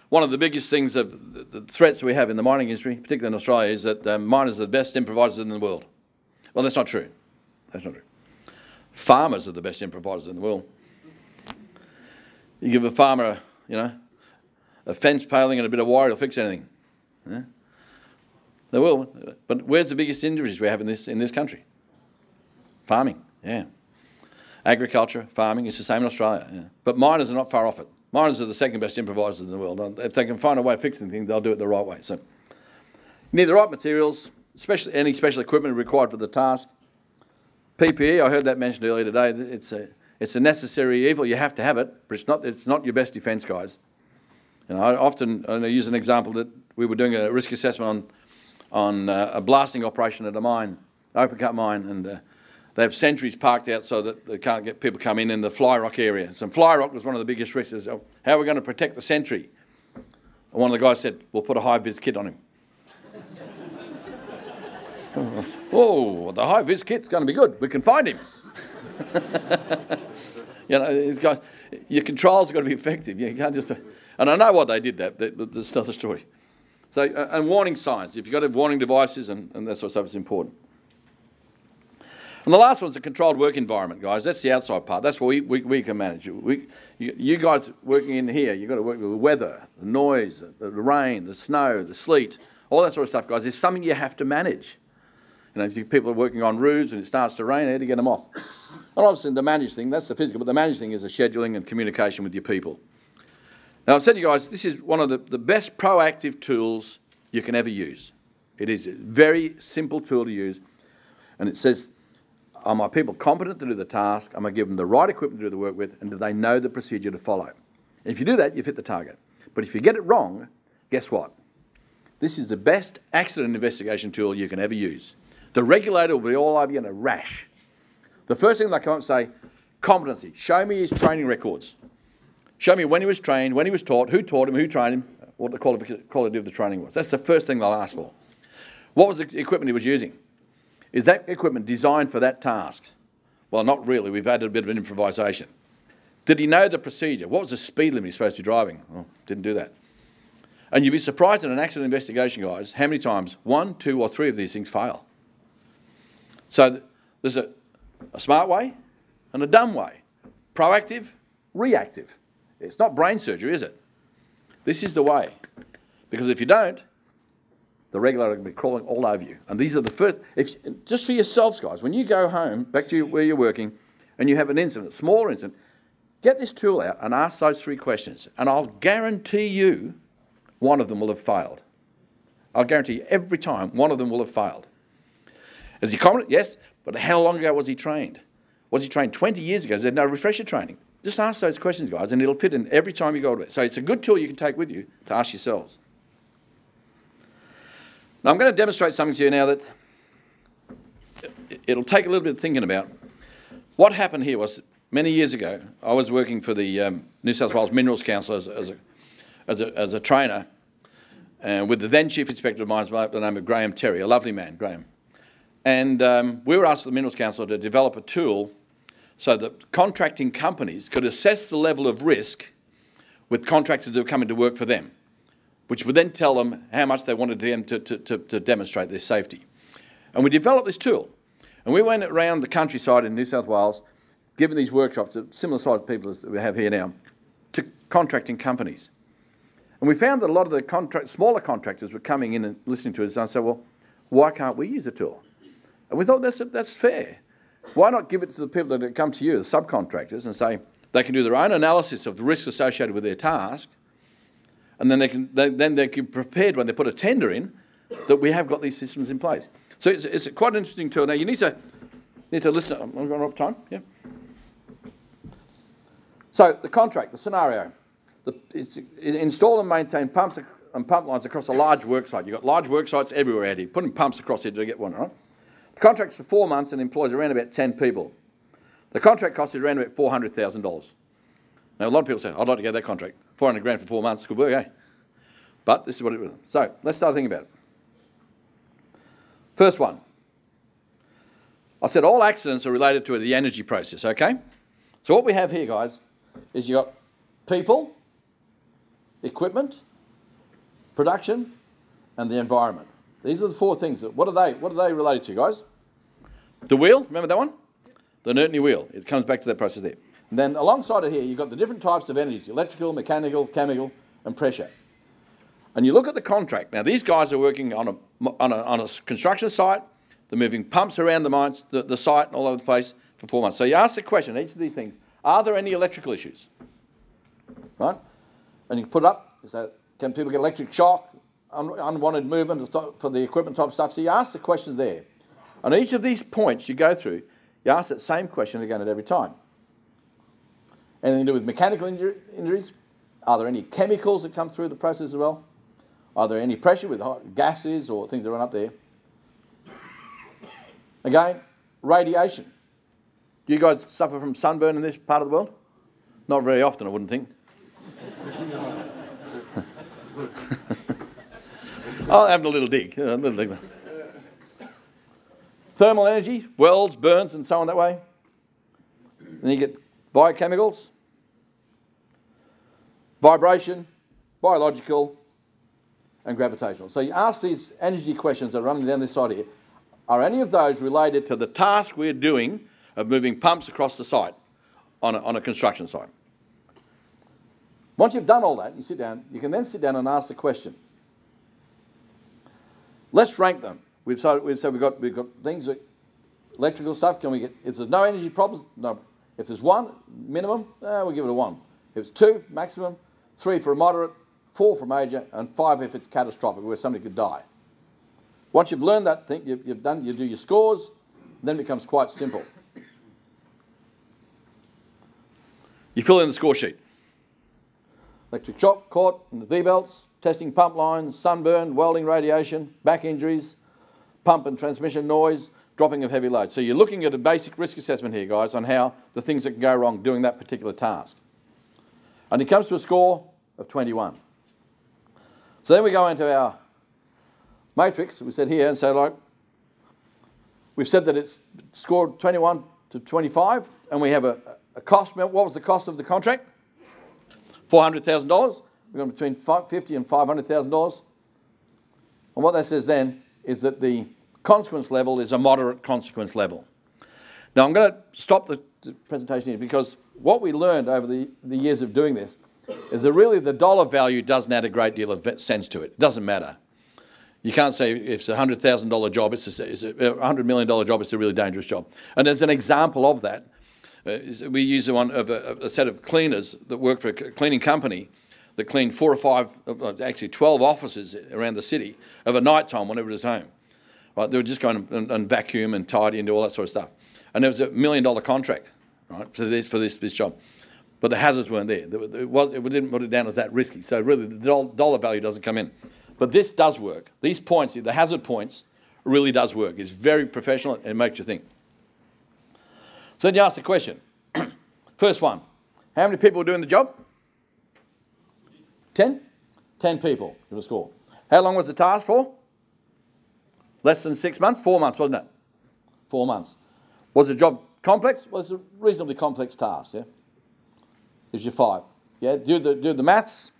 One of the biggest things of the threats we have in the mining industry, particularly in Australia, is that miners are the best improvisers in the world. Well, that's not true. That's not true. Farmers are the best improvisers in the world. You give a farmer, a fence paling and a bit of wire, it'll fix anything. Yeah? They will. But where's the biggest injuries we have in this country? Farming, yeah. Agriculture, farming, it's the same in Australia. Yeah. But miners are not far off it. Miners are the second best improvisers in the world. If they can find a way of fixing things, they'll do it the right way. So you need the right materials, especially any special equipment required for the task. PPE, I heard that mentioned earlier today. It's a necessary evil. You have to have it, but it's not your best defence, guys. I often use an example that we were doing a risk assessment on a blasting operation at a mine open cut mine, and they have sentries parked out so that they can't get people come in the fly rock area. So fly rock was one of the biggest risks. How are we going to protect the sentry? And one of the guys said, we'll put a high-vis kit on him. Oh, the high-vis kit's going to be good. We can find him. You know, your controls have got to be effective. You can't just... And I know why they did that. That's another story. So, and warning signs. If you've got to have warning devices and that sort of stuff, it's important. And the last one's the controlled work environment, guys. That's the outside part. That's what we can manage. You guys working in here, you've got to work with the weather, the noise, the rain, the snow, the sleet, all that sort of stuff, guys. There's something you have to manage. You know, if people are working on roofs and it starts to rain, how do you get them off? And obviously the managed thing, that's the physical, but the managed thing is the scheduling and communication with your people. Now, I've said to you guys, this is one of the best proactive tools you can ever use. It is a very simple tool to use, and it says, are my people competent to do the task? Am I giving them the right equipment to do the work with? And do they know the procedure to follow? And if you do that, you've hit the target. But if you get it wrong, guess what? This is the best accident investigation tool you can ever use. The regulator will be all over you in a rash. The first thing they come up and say, competency. Show me his training records. Show me when he was trained, when he was taught, who taught him, who trained him, what the quality of the training was. That's the first thing they'll ask for. What was the equipment he was using? Is that equipment designed for that task? Well, not really. We've added a bit of an improvisation. Did he know the procedure? What was the speed limit he was supposed to be driving? Oh, didn't do that. And you'd be surprised in an accident investigation, guys, how many times 1, 2 or 3 of these things fail. So there's a smart way and a dumb way. Proactive, reactive. It's not brain surgery, is it? This is the way. Because if you don't, the regulator will be crawling all over you. And these are the first... just for yourselves, guys, when you go home, back to where you're working, and you have an incident, a smaller incident, get this tool out and ask those 3 questions. And I'll guarantee you one of them will have failed. I'll guarantee you every time one of them will have failed. Is he competent? Yes. But how long ago was he trained? Was he trained 20 years ago? Is there no refresher training? Just ask those questions, guys, and it'll fit in every time you go to it. So it's a good tool you can take with you to ask yourselves. Now, I'm going to demonstrate something to you now that it'll take a little bit of thinking about. What happened here was, many years ago, I was working for the New South Wales Minerals Council as a trainer, and with the then Chief Inspector of Mines by the name of Graham Terry, a lovely man, Graham. And we were asked at the Minerals Council to develop a tool so that contracting companies could assess the level of risk with contractors that were coming to work for them, which would then tell them how much they wanted them to demonstrate their safety. And we developed this tool. And we went around the countryside in New South Wales, giving these workshops to similar sized people as we have here now, to contracting companies. And we found that a lot of the smaller contractors were coming in and listening to us, and I said, well, why can't we use a tool? And we thought that's fair. Why not give it to the people that come to you, the subcontractors, and say they can do their own analysis of the risks associated with their task, and then they can be prepared when they put a tender in that we have got these systems in place. So it's quite an interesting tool. Now you need to listen. I'm going up time. Yeah. So the contract, the scenario, is install and maintain pumps and pump lines across a large work site. You've got large work sites everywhere out here. Putting pumps across here to get one, right? The contract's for 4 months and employs around about 10 people. The contract cost is around about $400,000. Now, a lot of people say, I'd like to get that contract. 400 grand for 4 months, good work, eh? But this is what it was. So, let's start thinking about it. First one. I said all accidents are related to the energy process, okay? So what we have here, guys, is you've got people, equipment, production, and the environment. These are the 4 things. What are they related to, guys? The wheel, remember that one? The inertly wheel. It comes back to that process there. And then alongside it here, you've got the different types of energies, electrical, mechanical, chemical, and pressure. And you look at the contract. Now, these guys are working on a construction site. They're moving pumps around the mines, the site, and all over the place for 4 months. So you ask the question, each of these things, are there any electrical issues? Right? And you put it up, you say, can people get electric shock, unwanted movement for the equipment type stuff? So you ask the questions there. On each of these points you go through, you ask that same question again at every time. Anything to do with mechanical injuries? Are there any chemicals that come through the process as well? Are there any pressure with hot gases or things that run up there? Again, radiation. Do you guys suffer from sunburn in this part of the world? Not very often, I wouldn't think. I'll have a little dig. Thermal energy, welds, burns, and so on that way. Then you get biochemicals, vibration, biological, and gravitational. So you ask these energy questions that are running down this side here. Are any of those related to the task we're doing of moving pumps across the site on a construction site? Once you've done all that, you sit down, you can then sit down and ask the question. Let's rank them. We've said we've got things that electrical stuff. Can we get, if there's no energy problems, no. If there's 1 minimum, we'll give it a 1. If it's 2 maximum, 3 for a moderate, 4 for major, and 5 if it's catastrophic, where somebody could die. Once you've learned that thing, you do your scores, then it becomes quite simple. You fill in the score sheet. Electric shock, caught in the V-belts, testing pump lines, sunburn, welding radiation, back injuries, pump and transmission noise, dropping of heavy load. So you're looking at a basic risk assessment here, guys, on how the things that can go wrong doing that particular task. And it comes to a score of 21. So then we go into our matrix, we said here, and say, like, we've said that it's scored 21 to 25, and we have a cost. What was the cost of the contract? $400,000. We've gone between $50,000 and $500,000. And what that says then is that the consequence level is a moderate consequence level. Now I'm going to stop the presentation here because what we learned over the years of doing this is that really the dollar value doesn't add a great deal of sense to it. It doesn't matter. You can't say if it's a $100,000 job, it's a $100 million job, it's a really dangerous job. And as an example of that, we use the one of a set of cleaners that worked for a cleaning company that cleaned 4 or 5, actually 12 offices around the city of a night time whenever it was home. Right? They would just go and vacuum and tidy and do all that sort of stuff. And there was $1 million contract, right, for this job. But the hazards weren't there. It didn't put it down as that risky. So really the dollar value doesn't come in. But this does work. These points, the hazard points, really does work. It's very professional and it makes you think. So then you ask the question. First one, how many people are doing the job? 10? 10 people, give a score. How long was the task for? Less than 6 months? 4 months, wasn't it? 4 months. Was the job complex? Well, it's a reasonably complex task, yeah? Gives you 5. Yeah, do the maths.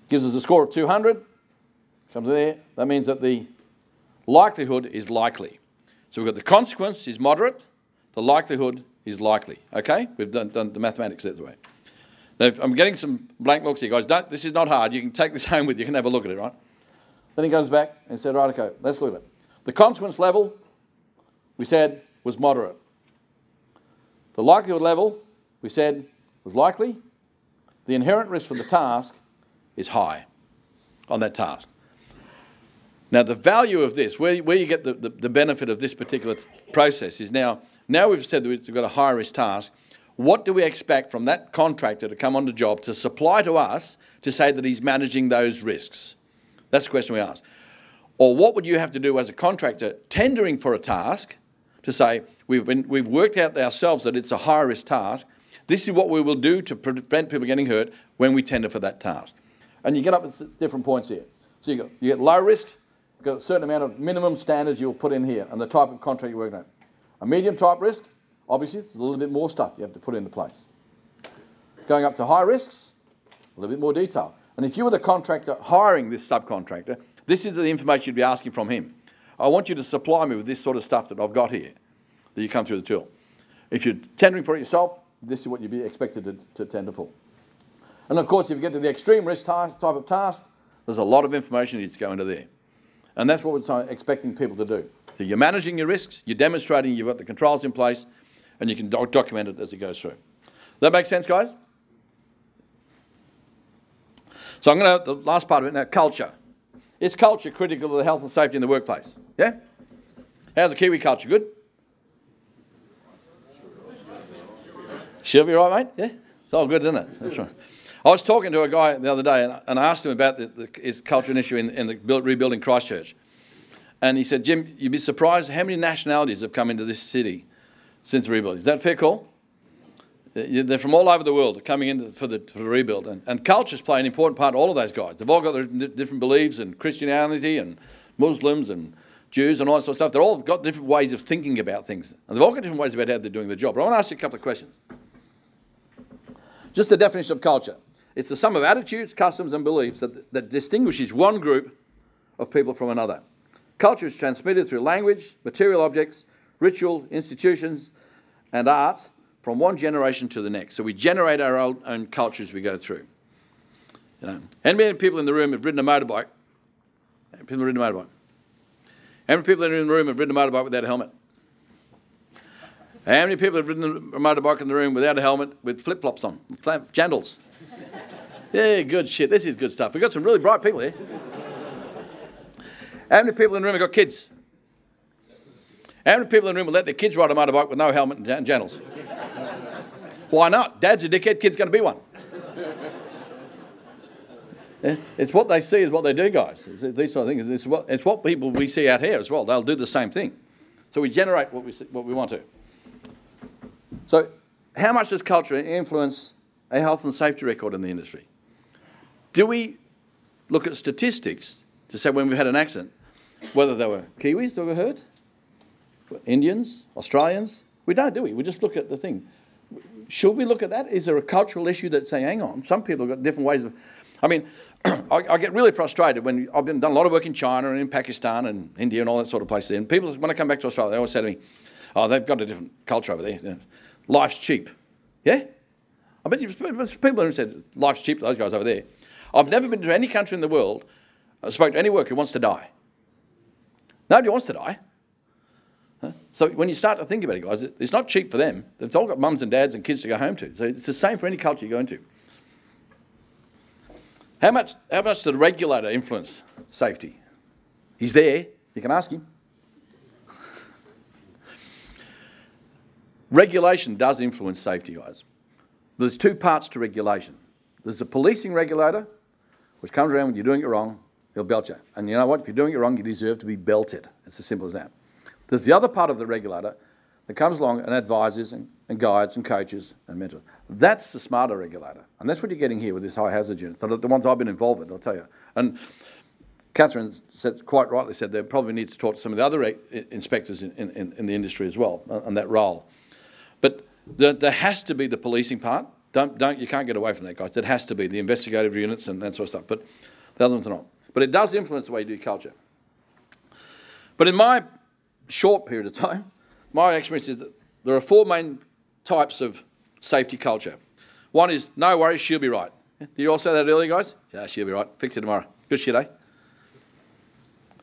Gives us a score of 200. Comes there. That means that the likelihood is likely. So we've got the consequence is moderate. The likelihood is likely. Okay? We've done the mathematics that way. Now, I'm getting some blank looks here, guys. This is not hard. You can take this home with you. You can have a look at it, right? Then he comes back and said, right, okay, let's look at it. The consequence level, we said, was moderate. The likelihood level, we said, was likely. The inherent risk for the task is high on that task. Now, the value of this, where you get the benefit of this particular process is now we've said that we've got a high-risk task. What do we expect from that contractor to come on the job to supply to us to say that he's managing those risks? That's the question we ask. Or what would you have to do as a contractor tendering for a task to say, we've worked out ourselves that it's a high-risk task. This is what we will do to prevent people getting hurt when we tender for that task. And you get up at different points here. So you get low risk, you've got a certain amount of minimum standards you'll put in here and the type of contract you're working on. A medium type risk, obviously, it's a little bit more stuff you have to put into place. Going up to high risks, a little bit more detail. And if you were the contractor hiring this subcontractor, this is the information you'd be asking from him. I want you to supply me with this sort of stuff that I've got here, that you come through the tool. If you're tendering for it yourself, this is what you'd be expected to tender for. And of course, if you get to the extreme risk type of task, there's a lot of information that needs to go into there. And that's what we're expecting people to do. So you're managing your risks, you're demonstrating you've got the controls in place, and you can document it as it goes through. Does that make sense, guys? So the last part of it now, culture. Is culture critical to the health and safety in the workplace? Yeah? How's the Kiwi culture? Good? She'll be right, mate? Yeah? It's all good, isn't it? That's right. I was talking to a guy the other day and I asked him about his culture and issue in the rebuilding Christchurch. And he said, Jim, you'd be surprised how many nationalities have come into this city since the rebuilding. Is that a fair call? They're from all over the world coming in for the rebuild. And cultures play an important part in all of those guys. They've all got their different beliefs in Christianity and Muslims and Jews and all that sort of stuff. They've all got different ways of thinking about things. And they've all got different ways about how they're doing their job. But I want to ask you a couple of questions. Just the definition of culture. It's the sum of attitudes, customs and beliefs that distinguishes one group of people from another. Culture is transmitted through language, material objects, ritual, institutions and art from one generation to the next. So we generate our own culture as we go through. You know, how many people in the room have ridden a motorbike? How many people have ridden a motorbike? How many people in the room have ridden a motorbike without a helmet? How many people have ridden a motorbike in the room without a helmet with flip-flops on, jandals? Yeah, good shit. This is good stuff. We've got some really bright people here. How many people in the room have got kids? How many people in the room will let their kids ride a motorbike with no helmet and jandals? Why not? Dad's a dickhead, kid's going to be one. Yeah? It's what they see is what they do, guys. It's these sort of things. It's what people we see out here as well. They'll do the same thing. So we generate what we want to. So how much does culture influence a health and safety record in the industry? Do we look at statistics to say when we've had an accident, whether they were Kiwis that were hurt, Indians, Australians? We don't, do we? We just look at the thing. Should we look at that? Is there a cultural issue that say, hang on, some people have got different ways of... I mean, I get really frustrated when I've done a lot of work in China and in Pakistan and India and all that sort of places. And people, when I come back to Australia, they always say to me, oh, they've got a different culture over there. Life's cheap. Yeah? I bet people have said, life's cheap to those guys over there. I've never been to any country in the world, I spoke to any worker who wants to die. Nobody wants to die. So when you start to think about it, guys, it's not cheap for them. They've all got mums and dads and kids to go home to. So it's the same for any culture you go into. How much does the regulator influence safety? He's there. You can ask him. Regulation does influence safety, guys. There's two parts to regulation. There's the policing regulator, which comes around when you're doing it wrong, he'll belt you. And you know what? If you're doing it wrong, you deserve to be belted. It's as simple as that. There's the other part of the regulator that comes along and advises and guides and coaches and mentors. That's the smarter regulator. And that's what you're getting here with this high hazard unit. So the ones I've been involved with, I'll tell you. And Catherine said, quite rightly said, they probably need to talk to some of the other inspectors in the industry as well on that role. But there has to be the policing part. You can't get away from that, guys. It has to be the investigative units and that sort of stuff. But the other ones are not. But it does influence the way you do culture. But in my short period of time, my experience is that there are four main types of safety culture. One is, no worries, she'll be right. Did you all say that earlier, guys? Yeah, she'll be right. Fix it tomorrow. Good shit, eh?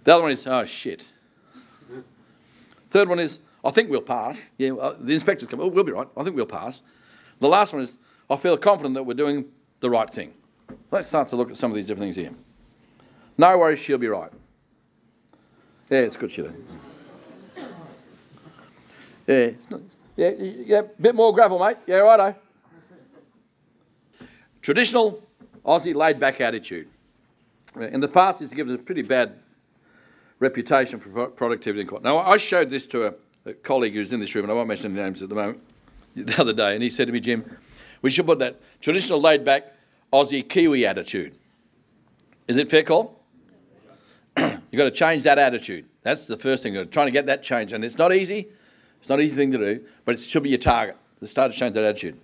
The other one is, oh, shit. Third one is, I think we'll pass. Yeah, the inspectors come, oh, we'll be right. I think we'll pass. The last one is, I feel confident that we're doing the right thing. So let's start to look at some of these different things here. No worries, she'll be right. Yeah, it's good shit. Yeah, yeah, bit more gravel, mate. Yeah, righto. Traditional Aussie laid-back attitude. In the past, it's given a pretty bad reputation for productivity. Now, I showed this to a colleague who's in this room, and I won't mention any names at the moment, the other day, and he said to me, Jim, we should put that traditional laid-back Aussie Kiwi attitude. Is it fair call? You've got to change that attitude. That's the first thing. You're trying to get that change, and it's not easy. It's not an easy thing to do, but it should be your target. To start to change that attitude.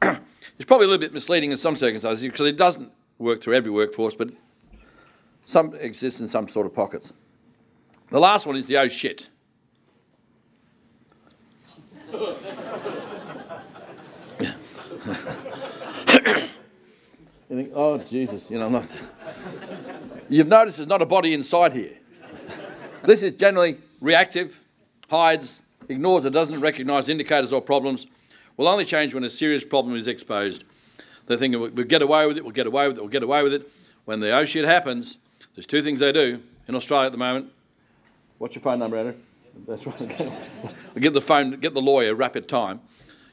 It's probably a little bit misleading in some circumstances because it doesn't work through every workforce, but some exists in some sort of pockets. The last one is the oh shit. You think, oh Jesus, you know, not. You've noticed there's not a body inside here. This is generally reactive, hides, ignores or doesn't recognise indicators or problems, will only change when a serious problem is exposed. They're thinking, we'll get away with it, we'll get away with it, we'll get away with it. When the oh shit happens, there's two things they do in Australia at the moment. What's your phone number, Andrew? That's right. Get the phone, get the lawyer, rapid time.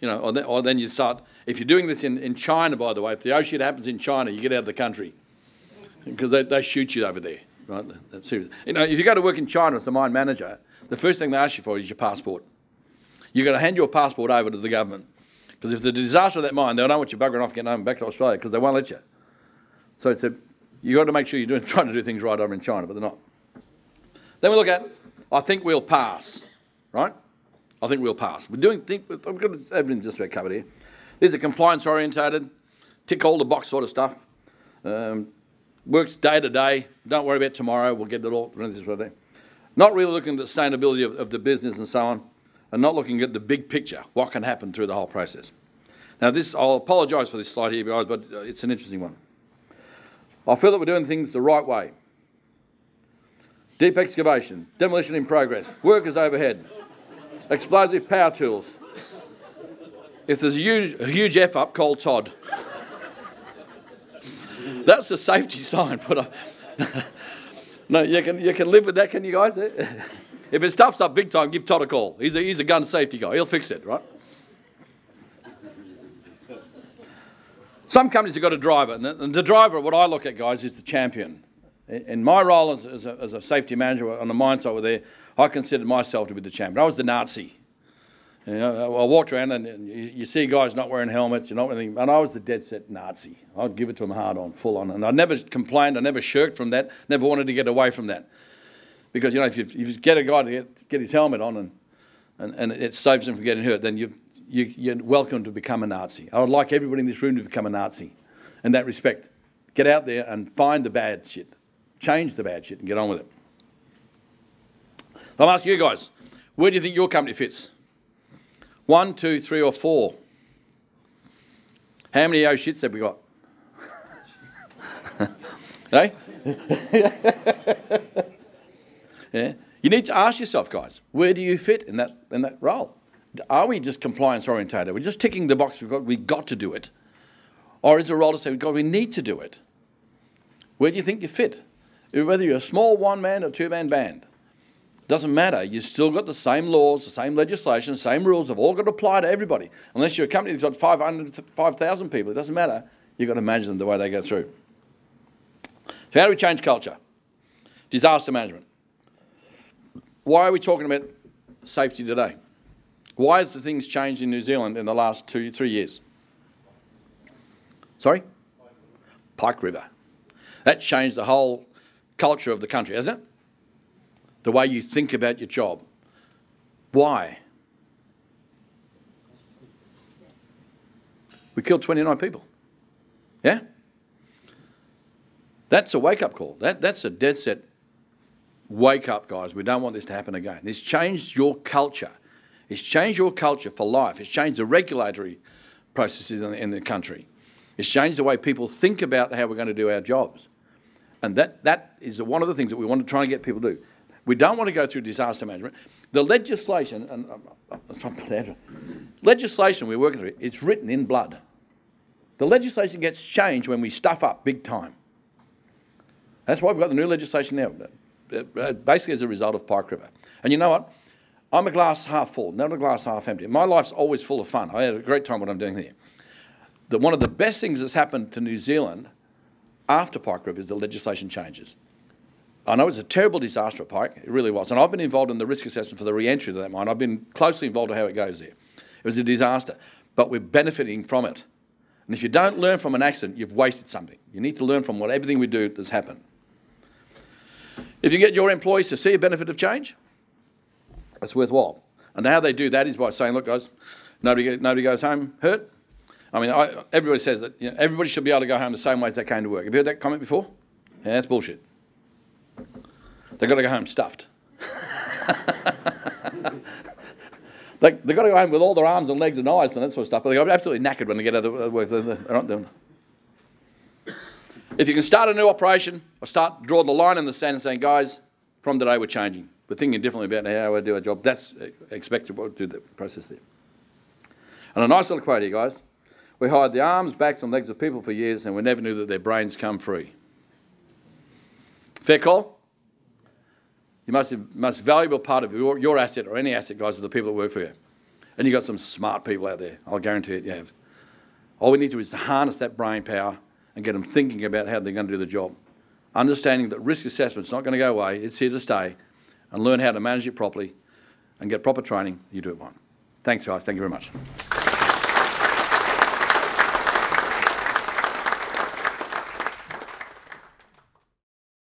You know, or then you start If you're doing this in China, by the way, if the shit happens in China, you get out of the country because they shoot you over there. Right? That's serious. You know, if you go to work in China as a mine manager, the first thing they ask you for is your passport. You've got to hand your passport over to the government because if there's a disaster of that mine, they don't want you buggering off getting home back to Australia because they won't let you. So you've got to make sure you're trying to do things right over in China, but they're not. Then we look at, I think we'll pass, right? I think we'll pass. I've got everything just about covered here. These are compliance-orientated, tick all the box sort of stuff. Works day to day. Don't worry about tomorrow. We'll get it all. Not really looking at the sustainability of the business and so on, and not looking at the big picture, what can happen through the whole process. Now, I'll apologise for this slide here, guys, but it's an interesting one. I feel that we're doing things the right way. Deep excavation, demolition in progress, workers overhead, explosive power tools. If there's a huge F-up, call Todd. That's a safety sign put up. No, you can live with that, can you guys? If it stuffs up big time, give Todd a call. He's a gun safety guy. He'll fix it, right? Some companies have got a driver, and the driver, what I look at, guys, is the champion. In my role as a safety manager on the mine site over there, I considered myself to be the champion. I was the Nazi. You know, I walked around and you see guys not wearing helmets, and I was the dead set Nazi. I'd give it to them hard on, full on. And I never complained, I never shirked from that, never wanted to get away from that. Because, you know, if you get a guy to get his helmet on and it saves him from getting hurt, then you're welcome to become a Nazi. I would like everybody in this room to become a Nazi in that respect. Get out there and find the bad shit. Change the bad shit and get on with it. I'm asking you guys, where do you think your company fits? 1, 2, 3 or 4? How many oh shits have we got? Hey? Yeah. You need to ask yourself, guys, where do you fit in that role? Are we just compliance orientated? We're just ticking the box, we've got to do it. Or is there a role to say, we need to do it? Where do you think you fit? Whether you're a small one-man or two-man band, doesn't matter. You've still got the same laws, the same legislation, the same rules have all got to apply to everybody. Unless you're a company that's got 5,000 people, it doesn't matter. You've got to manage them the way they go through. So how do we change culture? Disaster management. Why are we talking about safety today? Why has the things changed in New Zealand in the last 2-3 years? Sorry? Pike River. That changed the whole culture of the country, hasn't it? The way you think about your job. Why? We killed 29 people. Yeah? That's a wake-up call. That's a dead set wake up, guys. We don't want this to happen again. It's changed your culture. It's changed your culture for life. It's changed the regulatory processes in the country. It's changed the way people think about how we're going to do our jobs. And that is one of the things that we want to try and get people to do. We don't want to go through disaster management. The legislation, legislation we're working through, it's written in blood. The legislation gets changed when we stuff up big time. That's why we've got the new legislation now, basically as a result of Pike River. And you know what? I'm a glass half full, not a glass half empty. My life's always full of fun. I had a great time what I'm doing here. One of the best things that's happened to New Zealand after Pike River is the legislation changes. I know it's a terrible disaster at Pike, it really was. And I've been involved in the risk assessment for the re-entry to that mine. I've been closely involved in how it goes there. It was a disaster, but we're benefiting from it. And if you don't learn from an accident, you've wasted something. You need to learn from everything we do that's happened. If you get your employees to see a benefit of change, that's worthwhile. And how they do that is by saying, look, guys, nobody goes home hurt. I mean, everybody says that everybody should be able to go home the same way as they came to work. Have you heard that comment before? Yeah, that's bullshit. They've got to go home stuffed. They've got to go home with all their arms and legs and eyes and that sort of stuff, but they're absolutely knackered when they get out of work. They're not doing it. If you can start a new operation or draw the line in the sand and saying, guys, from today we're changing. We're thinking differently about how we do our job. That's expected to do the process there. And a nice little quote here, guys. We hired the arms, backs and legs of people for years and we never knew that their brains come free. Fair call? The most valuable part of your asset or any asset, guys, are the people that work for you. And you've got some smart people out there. I'll guarantee it you have. All we need to do is to harness that brain power and get them thinking about how they're going to do the job. Understanding that risk assessment's not going to go away, it's here to stay, and learn how to manage it properly and get proper training, you do it one. Thanks, guys. Thank you very much.